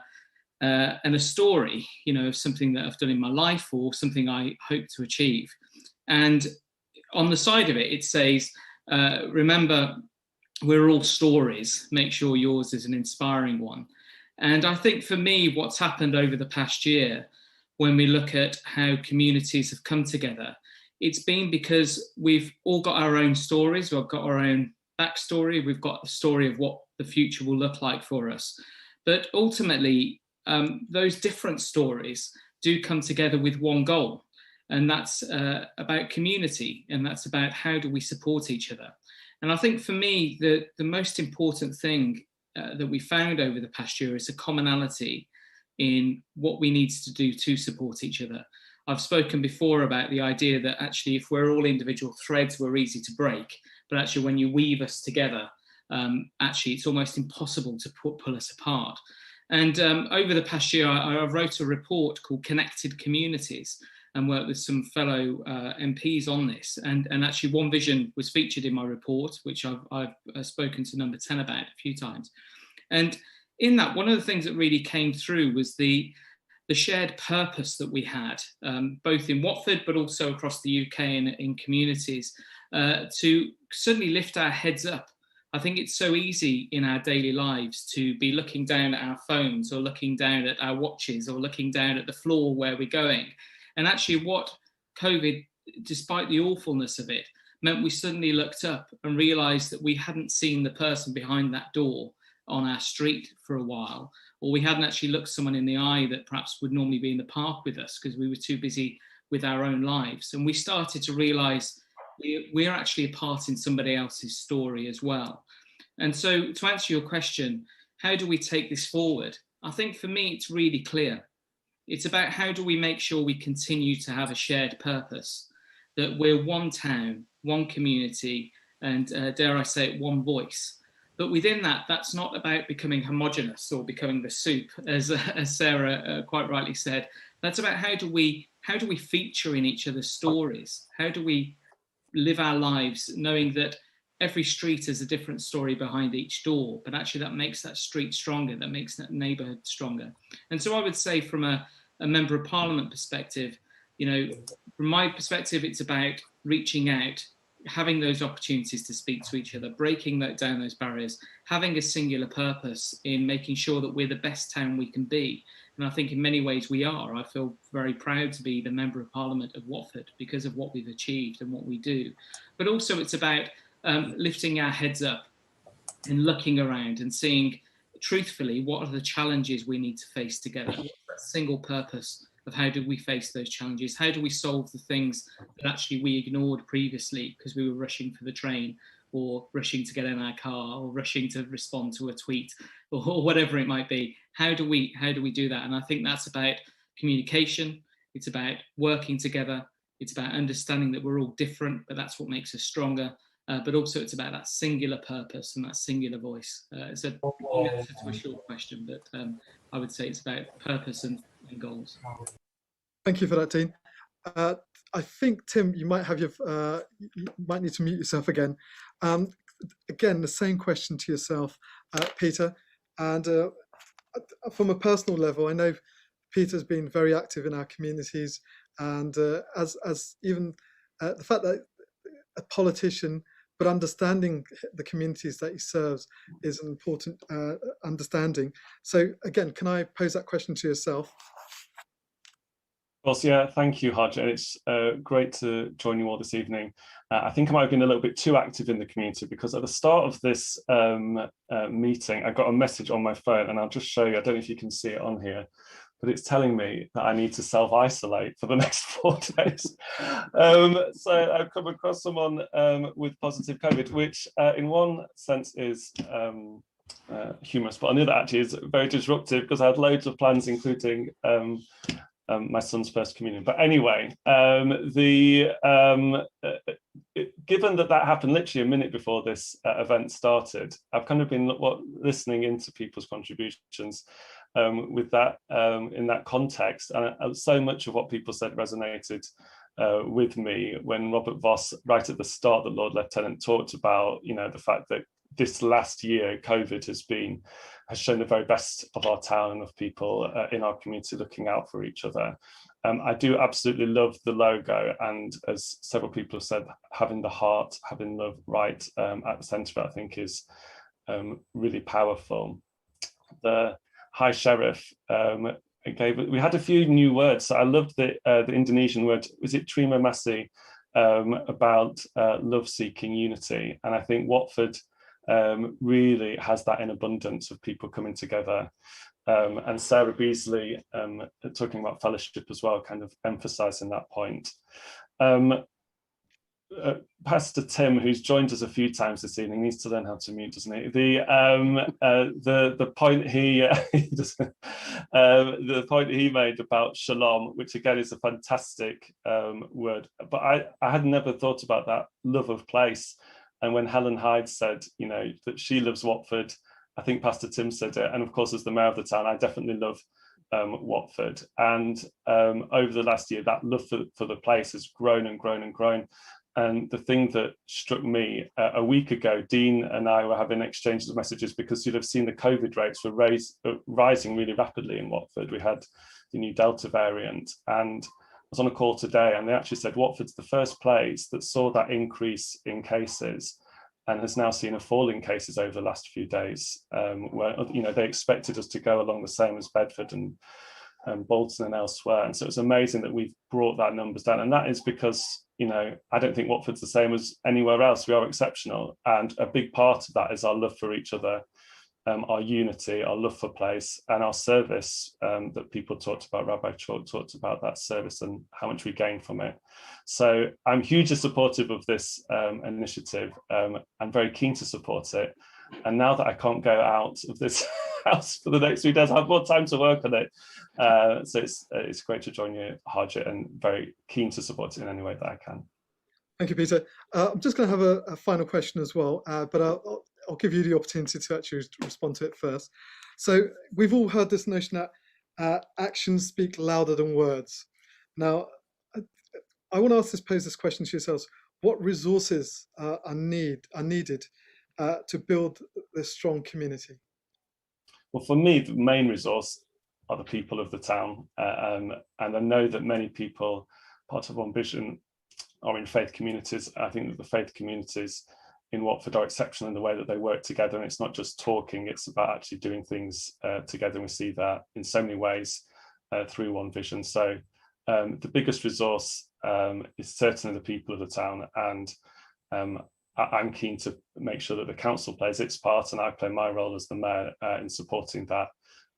story, you know, of something that I've done in my life or something I hope to achieve. And on the side of it, it says, remember, we're all stories. Make sure yours is an inspiring one. And I think for me, what's happened over the past year, when we look at how communities have come together, it's been because we've all got our own stories. We've got our own backstory. We've got the story of what the future will look like for us. But ultimately, those different stories do come together with one goal. And that's about community, and that's about how do we support each other. And I think for me, the most important thing that we found over the past year is a commonality in what we need to do to support each other. I've spoken before about the idea that actually if we're all individual threads, we're easy to break, but actually when you weave us together, actually it's almost impossible to pull us apart. And over the past year, I wrote a report called Connected Communities, and worked with some fellow MPs on this. And actually One Vision was featured in my report, which I've spoken to number 10 about a few times. And in that, one of the things that really came through was the shared purpose that we had, both in Watford, but also across the UK and in communities, to suddenly lift our heads up. I think it's so easy in our daily lives to be looking down at our phones or looking down at our watches or looking down at the floor where we're going. And actually what COVID, despite the awfulness of it, meant we suddenly looked up and realised that we hadn't seen the person behind that door on our street for a while, or we hadn't actually looked someone in the eye that perhaps would normally be in the park with us because we were too busy with our own lives. And we started to realise we're actually a part in somebody else's story as well. And so to answer your question, how do we take this forward? I think for me, it's really clear. It's about how do we make sure we continue to have a shared purpose, that we're one town, one community, and dare I say it, one voice. But within that, that's not about becoming homogenous or becoming the soup, as Sarah quite rightly said. That's about how do we feature in each other's stories? How do we live our lives knowing that every street has a different story behind each door, but actually that makes that street stronger, that makes that neighbourhood stronger. And so I would say from a Member of Parliament perspective, you know, from my perspective, it's about reaching out, having those opportunities to speak to each other, breaking down those barriers, having a singular purpose in making sure that we're the best town we can be. And I think in many ways we are. I feel very proud to be the Member of Parliament of Watford because of what we've achieved and what we do. But also it's about lifting our heads up and looking around and seeing truthfully what are the challenges we need to face together. What's that single purpose of how do we face those challenges? How do we solve the things that actually we ignored previously because we were rushing for the train or rushing to get in our car or rushing to respond to a tweet or whatever it might be? How do we do that? And I think that's about communication. It's about working together. It's about understanding that we're all different, but that's what makes us stronger. But also it's about that singular purpose and that singular voice. It's a long answer to a short question, but I would say it's about purpose and goals. Thank you for that, Dean. I think, Tim, you might have you might need to mute yourself again. Again, the same question to yourself, Peter. And from a personal level, I know Peter's been very active in our communities, and as even the fact that a politician, but understanding the communities that he serves is an important understanding. So again, can I pose that question to yourself? Well, yeah, thank you, Hodge, and it's great to join you all this evening. I think I might have been a little bit too active in the community because at the start of this meeting, I got a message on my phone, and I'll just show you. I don't know if you can see it on here, but it's telling me that I need to self-isolate for the next 4 days. So I've come across someone with positive COVID, which in one sense is humorous, but on the other actually is very disruptive because I had loads of plans, including my son's first communion. But anyway, given that happened literally a minute before this event started, I've kind of been listening into people's contributions with that in that context, and so much of what people said resonated with me when Robert Voss, right at the start, the Lord Lieutenant, talked about, you know, the fact that this last year COVID has shown the very best of our town and of people in our community looking out for each other. I do absolutely love the logo, and as several people have said, having the heart, having love right at the centre of it, I think is really powerful. The High Sheriff we had a few new words. So I loved the Indonesian word, was it Terima Kasih, about love-seeking unity, and I think Watford really has that in abundance of people coming together. And Sarah Beasley talking about fellowship as well, kind of emphasising that point. Pastor Tim, who's joined us a few times this evening, needs to learn how to mute, doesn't he? The point the point he made about shalom, which again is a fantastic word, but I had never thought about that love of place. And when Helen Hyde said, you know, that she loves Watford, I think Pastor Tim said it. And of course, as the mayor of the town, I definitely love Watford. And over the last year, that love for the place has grown and grown and grown. And the thing that struck me a week ago, Dean and I were having exchanges of messages because you'd have seen the COVID rates were rising really rapidly in Watford. We had the new Delta variant, and I was on a call today, and they actually said Watford's the first place that saw that increase in cases and has now seen a fall in cases over the last few days, where, you know, they expected us to go along the same as Bedford and Bolton and elsewhere. And so it's amazing that we've brought that numbers down. And that is because, you know, I don't think Watford's the same as anywhere else. We are exceptional. And a big part of that is our love for each other, our unity, our love for place, and our service that people talked about. Rabbi Chalk talked about that service and how much we gain from it. So I'm hugely supportive of this initiative. I'm very keen to support it. And now that I can't go out of this house for the next 3 days, I have more time to work on it. So it's great to join you, Harjit, and very keen to support it in any way that I can. Thank you, Peter. I'm just going to have a final question as well, but I'll give you the opportunity to actually respond to it first. So we've all heard this notion that actions speak louder than words. Now, I want to pose this question to yourselves. what resources are needed to build this strong community? Well, for me, the main resource are the people of the town. And I know that many people, part of One Vision, are in faith communities. I think that the faith communities in Watford are exceptional in the way that they work together. And it's not just talking, it's about actually doing things together. And we see that in so many ways through One Vision. So the biggest resource is certainly the people of the town. And I'm keen to make sure that the council plays its part, and I play my role as the mayor in supporting that,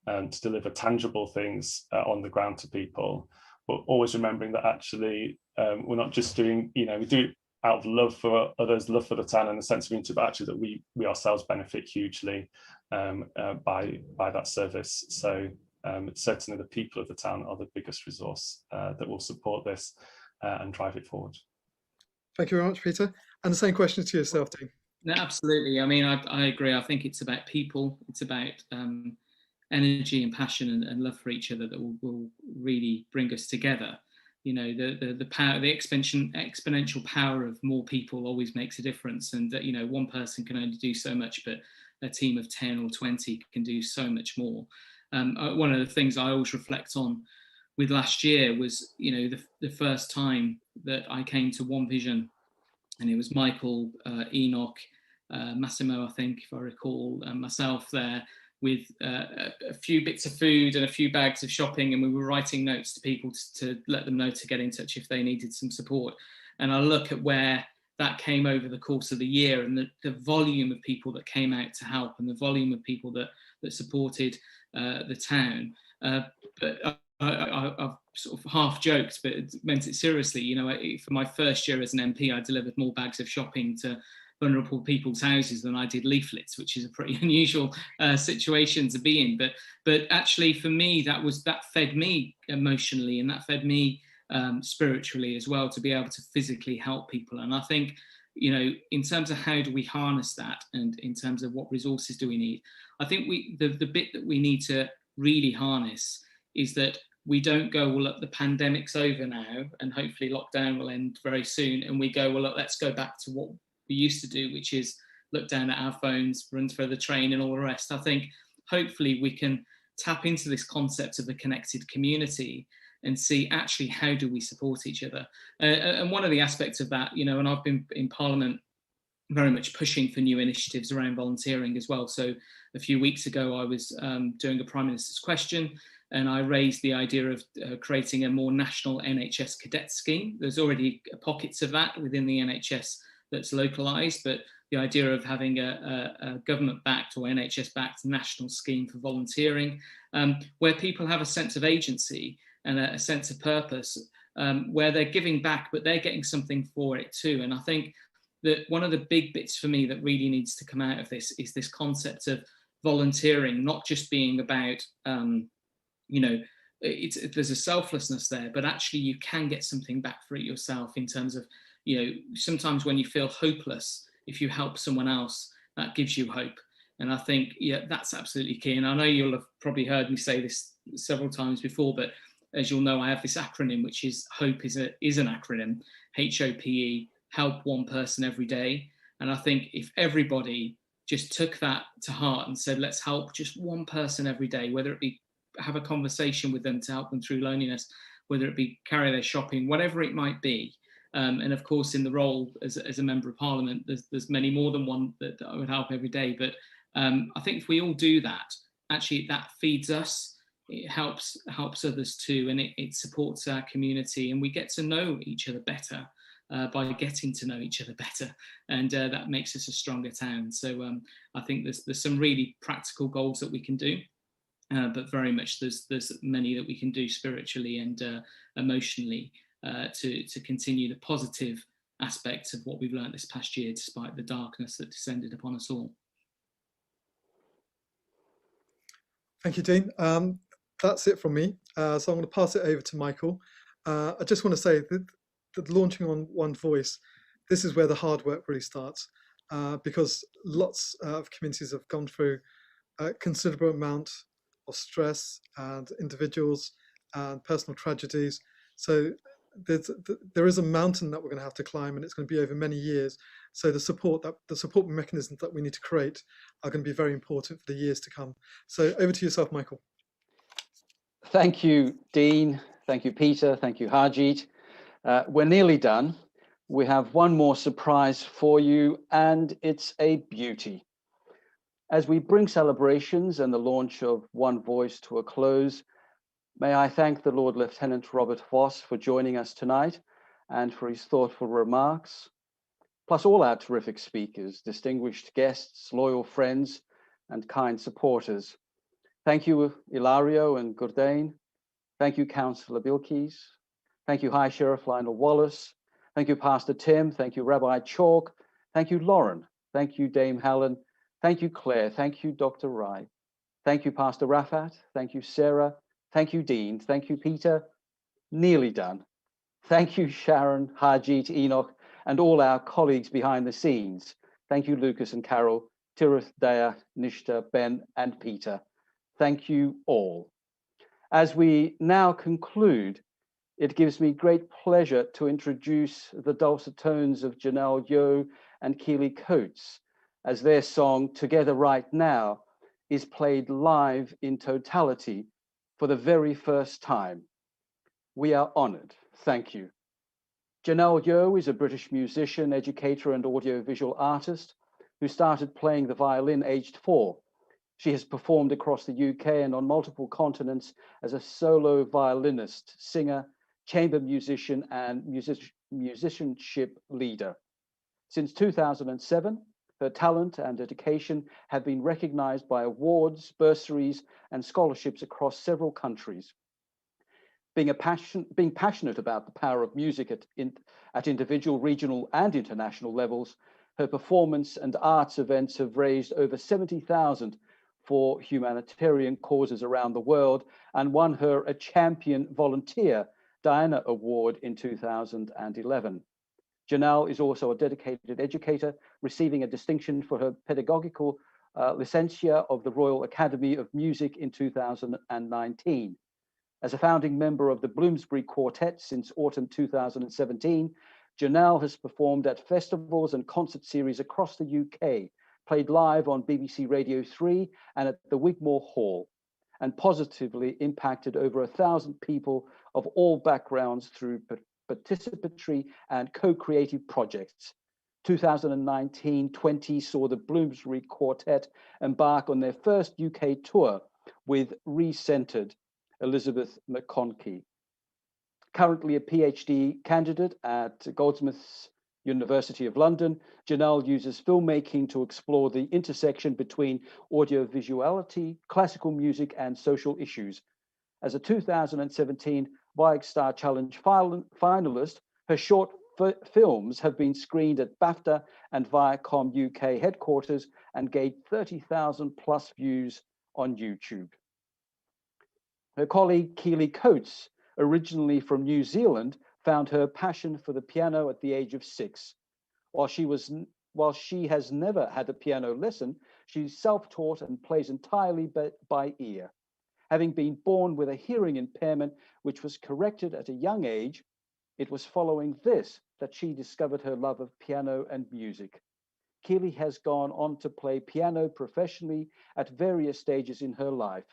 to deliver tangible things on the ground to people, but always remembering that actually we're not just doing, we do it out of love for others, love for the town, and a sense of unity, but actually that we ourselves benefit hugely by that service. So certainly the people of the town are the biggest resource that will support this and drive it forward. Thank you very much, Peter. And the same question to yourself, Dean. No, absolutely. I mean, I agree. I think it's about people. It's about energy and passion and love for each other that will really bring us together. The power, the exponential power of more people always makes a difference. And that, one person can only do so much, but a team of 10 or 20 can do so much more. One of the things I always reflect on with last year was, the first time that I came to One Vision, and it was Michael, Enoch, Massimo, I think, if I recall, and myself there with a few bits of food and a few bags of shopping, and we were writing notes to people to let them know to get in touch if they needed some support. And I look at where that came over the course of the year, and the volume of people that came out to help, and the volume of people that supported the town. But I've sort of half joked, but meant it seriously. For my first year as an MP, I delivered more bags of shopping to vulnerable people's houses than I did leaflets, which is a pretty unusual situation to be in. But actually, for me, that fed me emotionally, and that fed me spiritually as well, to be able to physically help people. And I think, in terms of how do we harness that, and in terms of what resources do we need, I think the bit that we need to really harness is that we don't go, well, look, the pandemic's over now, and hopefully lockdown will end very soon, and we go, well, look, let's go back to what we used to do, which is look down at our phones, run for the train and all the rest. I think hopefully we can tap into this concept of the connected community and see actually how do we support each other. And one of the aspects of that, and I've been in Parliament very much pushing for new initiatives around volunteering as well. So a few weeks ago, I was doing a Prime Minister's question, and I raised the idea of creating a more national NHS cadet scheme. There's already pockets of that within the NHS that's localised, but the idea of having a government-backed or NHS-backed national scheme for volunteering, where people have a sense of agency and a sense of purpose, where they're giving back, but they're getting something for it too. And I think that one of the big bits for me that really needs to come out of this is this concept of volunteering, not just being about, there's a selflessness there, but actually you can get something back for it yourself, in terms of, sometimes when you feel hopeless, if you help someone else, that gives you hope. And I think, that's absolutely key. And I know you'll have probably heard me say this several times before, but as you'll know, I have this acronym, which is HOPE is an acronym, HOPE, help one person every day. And I think if everybody just took that to heart and said, let's help just one person every day, whether it be have a conversation with them to help them through loneliness, whether it be carry their shopping, whatever it might be. And of course, in the role as a member of Parliament, there's many more than one that I would help every day. But I think if we all do that, actually that feeds us, it helps others too, and it supports our community, and we get to know each other better by getting to know each other better, and that makes us a stronger town. So I think there's some really practical goals that we can do, but very much there's many that we can do spiritually and emotionally to continue the positive aspects of what we've learned this past year, despite the darkness that descended upon us all. Thank you, Dean. That's it from me. So I'm going to pass it over to Michael. I just want to say that launching on One Voice, this is where the hard work really starts, because lots of communities have gone through a considerable amount of stress, and individuals and personal tragedies. So there is a mountain that we're going to have to climb, and it's going to be over many years. So the support mechanisms that we need to create are going to be very important for the years to come. So over to yourself, Michael. Thank you, Dean. Thank you, Peter. Thank you, Harjeet. We're nearly done. We have one more surprise for you, and it's a beauty. As we bring celebrations and the launch of One Voice to a close, may I thank the Lord Lieutenant Robert Voss for joining us tonight and for his thoughtful remarks, plus all our terrific speakers, distinguished guests, loyal friends, and kind supporters. Thank you, Ilario and Gurdain. Thank you, Councillor Bilkis. Thank you, High Sheriff Lionel Wallace. Thank you, Pastor Tim. Thank you, Rabbi Chalk. Thank you, Lauren. Thank you, Dame Helen. Thank you, Claire. Thank you, Dr. Rai. Thank you, Pastor Rafat. Thank you, Sarah. Thank you, Dean. Thank you, Peter. Nearly done. Thank you, Sharon, Harjeet, Enoch, and all our colleagues behind the scenes. Thank you, Lucas and Carol, Tirith, Daya, Nishta, Ben, and Peter. Thank you all. As we now conclude, it gives me great pleasure to introduce the dulcet tones of Janelle Yeoh and Keely Coates, as their song Together Right Now is played live in totality for the very first time. We are honored. Thank you. Janelle Yeoh is a British musician, educator, and audiovisual artist who started playing the violin aged 4. She has performed across the UK and on multiple continents as a solo violinist, singer, chamber musician, and musicianship leader. Since 2007, her talent and dedication have been recognized by awards, bursaries, and scholarships across several countries. Being passionate about the power of music at individual, regional, and international levels, her performance and arts events have raised over 70,000 for humanitarian causes around the world and won her a Champion Volunteer Diana Award in 2011. Janelle is also a dedicated educator, receiving a distinction for her pedagogical licentia of the Royal Academy of Music in 2019. As a founding member of the Bloomsbury Quartet since autumn 2017, Janelle has performed at festivals and concert series across the UK, played live on BBC Radio 3 and at the Wigmore Hall, and positively impacted over 1,000 people of all backgrounds through participatory and co-creative projects. 2019-20 saw the Bloomsbury Quartet embark on their first UK tour with Recentered, Elizabeth McConkie. Currently a PhD candidate at Goldsmiths University of London, Janelle uses filmmaking to explore the intersection between audiovisuality, classical music, and social issues. As a 2017 Viag Star Challenge finalist, her short films have been screened at BAFTA and Viacom UK headquarters and gained 30,000 plus views on YouTube. Her colleague Keely Coates, originally from New Zealand, found her passion for the piano at the age of 6. While she has never had a piano lesson, she's self-taught and plays entirely by ear. Having been born with a hearing impairment, which was corrected at a young age, it was following this that she discovered her love of piano and music. Keely has gone on to play piano professionally at various stages in her life.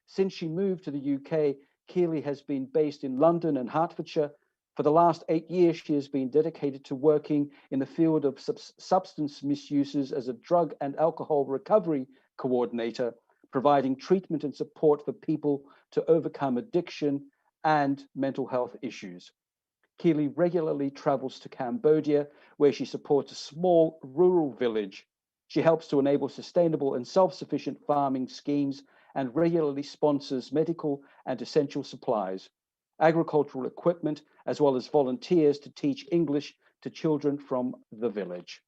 Since she moved to the UK, Keely has been based in London and Hertfordshire. For the last 8 years, she has been dedicated to working in the field of substance misuses as a drug and alcohol recovery coordinator, providing treatment and support for people to overcome addiction and mental health issues. Keely regularly travels to Cambodia, where she supports a small rural village. She helps to enable sustainable and self-sufficient farming schemes and regularly sponsors medical and essential supplies, agricultural equipment, as well as volunteers to teach English to children from the village.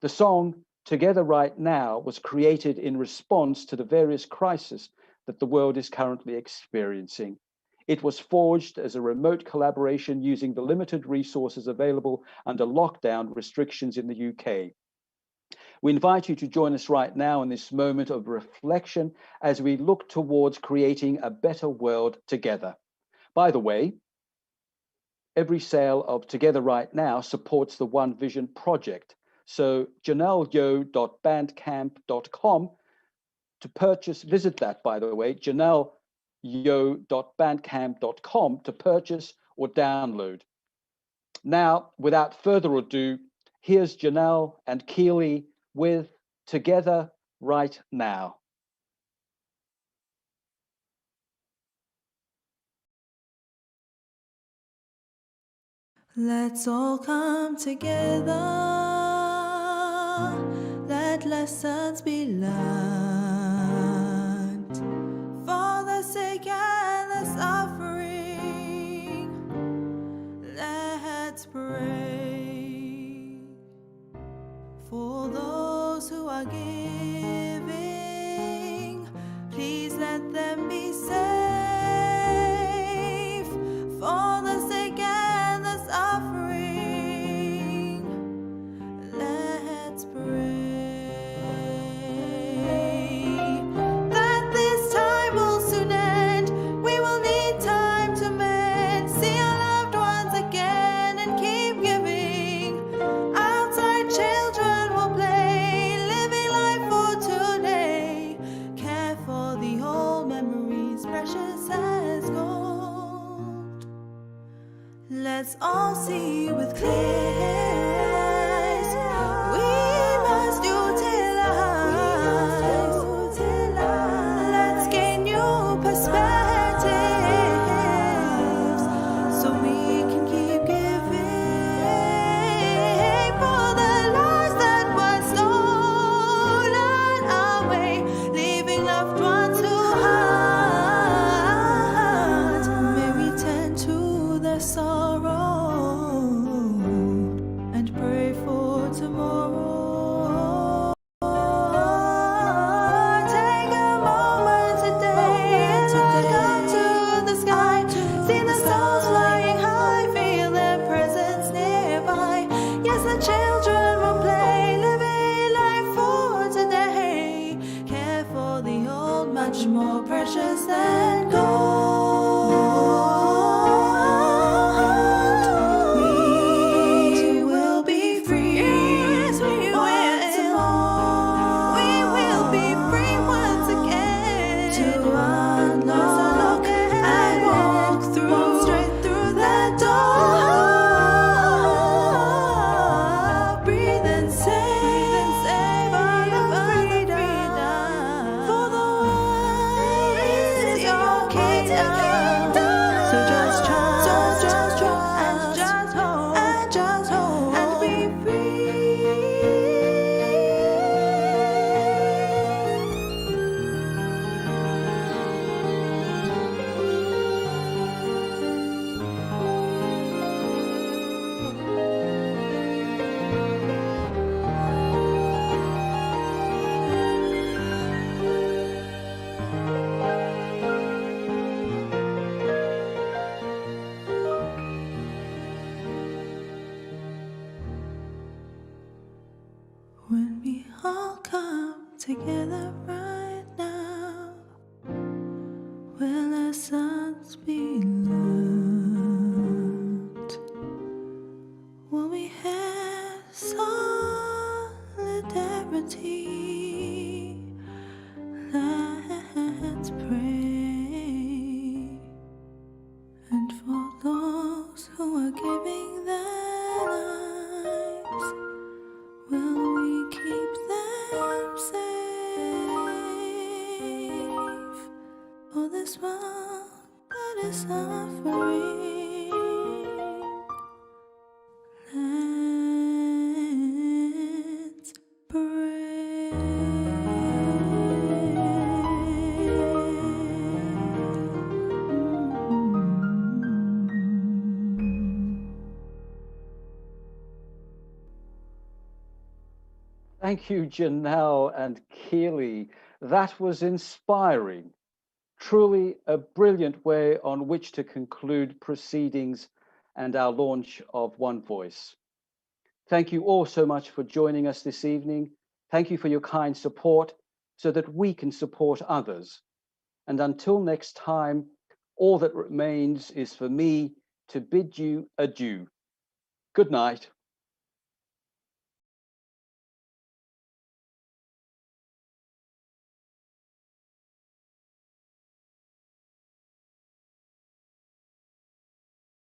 The song Together Right Now was created in response to the various crises that the world is currently experiencing. It was forged as a remote collaboration using the limited resources available under lockdown restrictions in the UK. We invite you to join us right now in this moment of reflection as we look towards creating a better world together. By the way, every sale of Together Right Now supports the One Vision project. So janelleyo.bandcamp.com to purchase, visit that, by the way, janelleyo.bandcamp.com to purchase or download. Now, without further ado, here's Janelle and Keely with Together Right Now. Let's all come together, let lessons be learned, for the sick and the suffering, let's pray. For those who are giving, please let them be safe, for the sick and the suffering, let's pray. That this time will soon end, we will need time to mend, see our loved ones again and keep giving. Outside children will play, living life for today, care for the old memories, precious as gold. Let's all see with clear eyes, we must utilize, let's gain new perspectives, so we can keep giving, for the lives that were stolen away, leaving loved ones who hurt, may we tend to their sorrow and pray for tomorrow. Take a moment today and look up to the sky, see the stars flying high, feel their presence nearby. Yes, the children will play, living life for today, care for the old, much more precious than gold. We will be free. Yes, we will. We will be free once again to unlock and walk straight through that door. Breathe and save our freedom. For the world is your kingdom. So just trust, and just hold, and be free. When we all come together right now, will lessons be learned? Will we have solidarity? Let's pray. And for those who are giving their lives, will we keep them safe? For this world that is suffering, let's Thank you, Janelle and Keely. That was inspiring. Truly a brilliant way on which to conclude proceedings and our launch of One Voice. Thank you all so much for joining us this evening. Thank you for your kind support so that we can support others. And until next time, all that remains is for me to bid you adieu. Good night.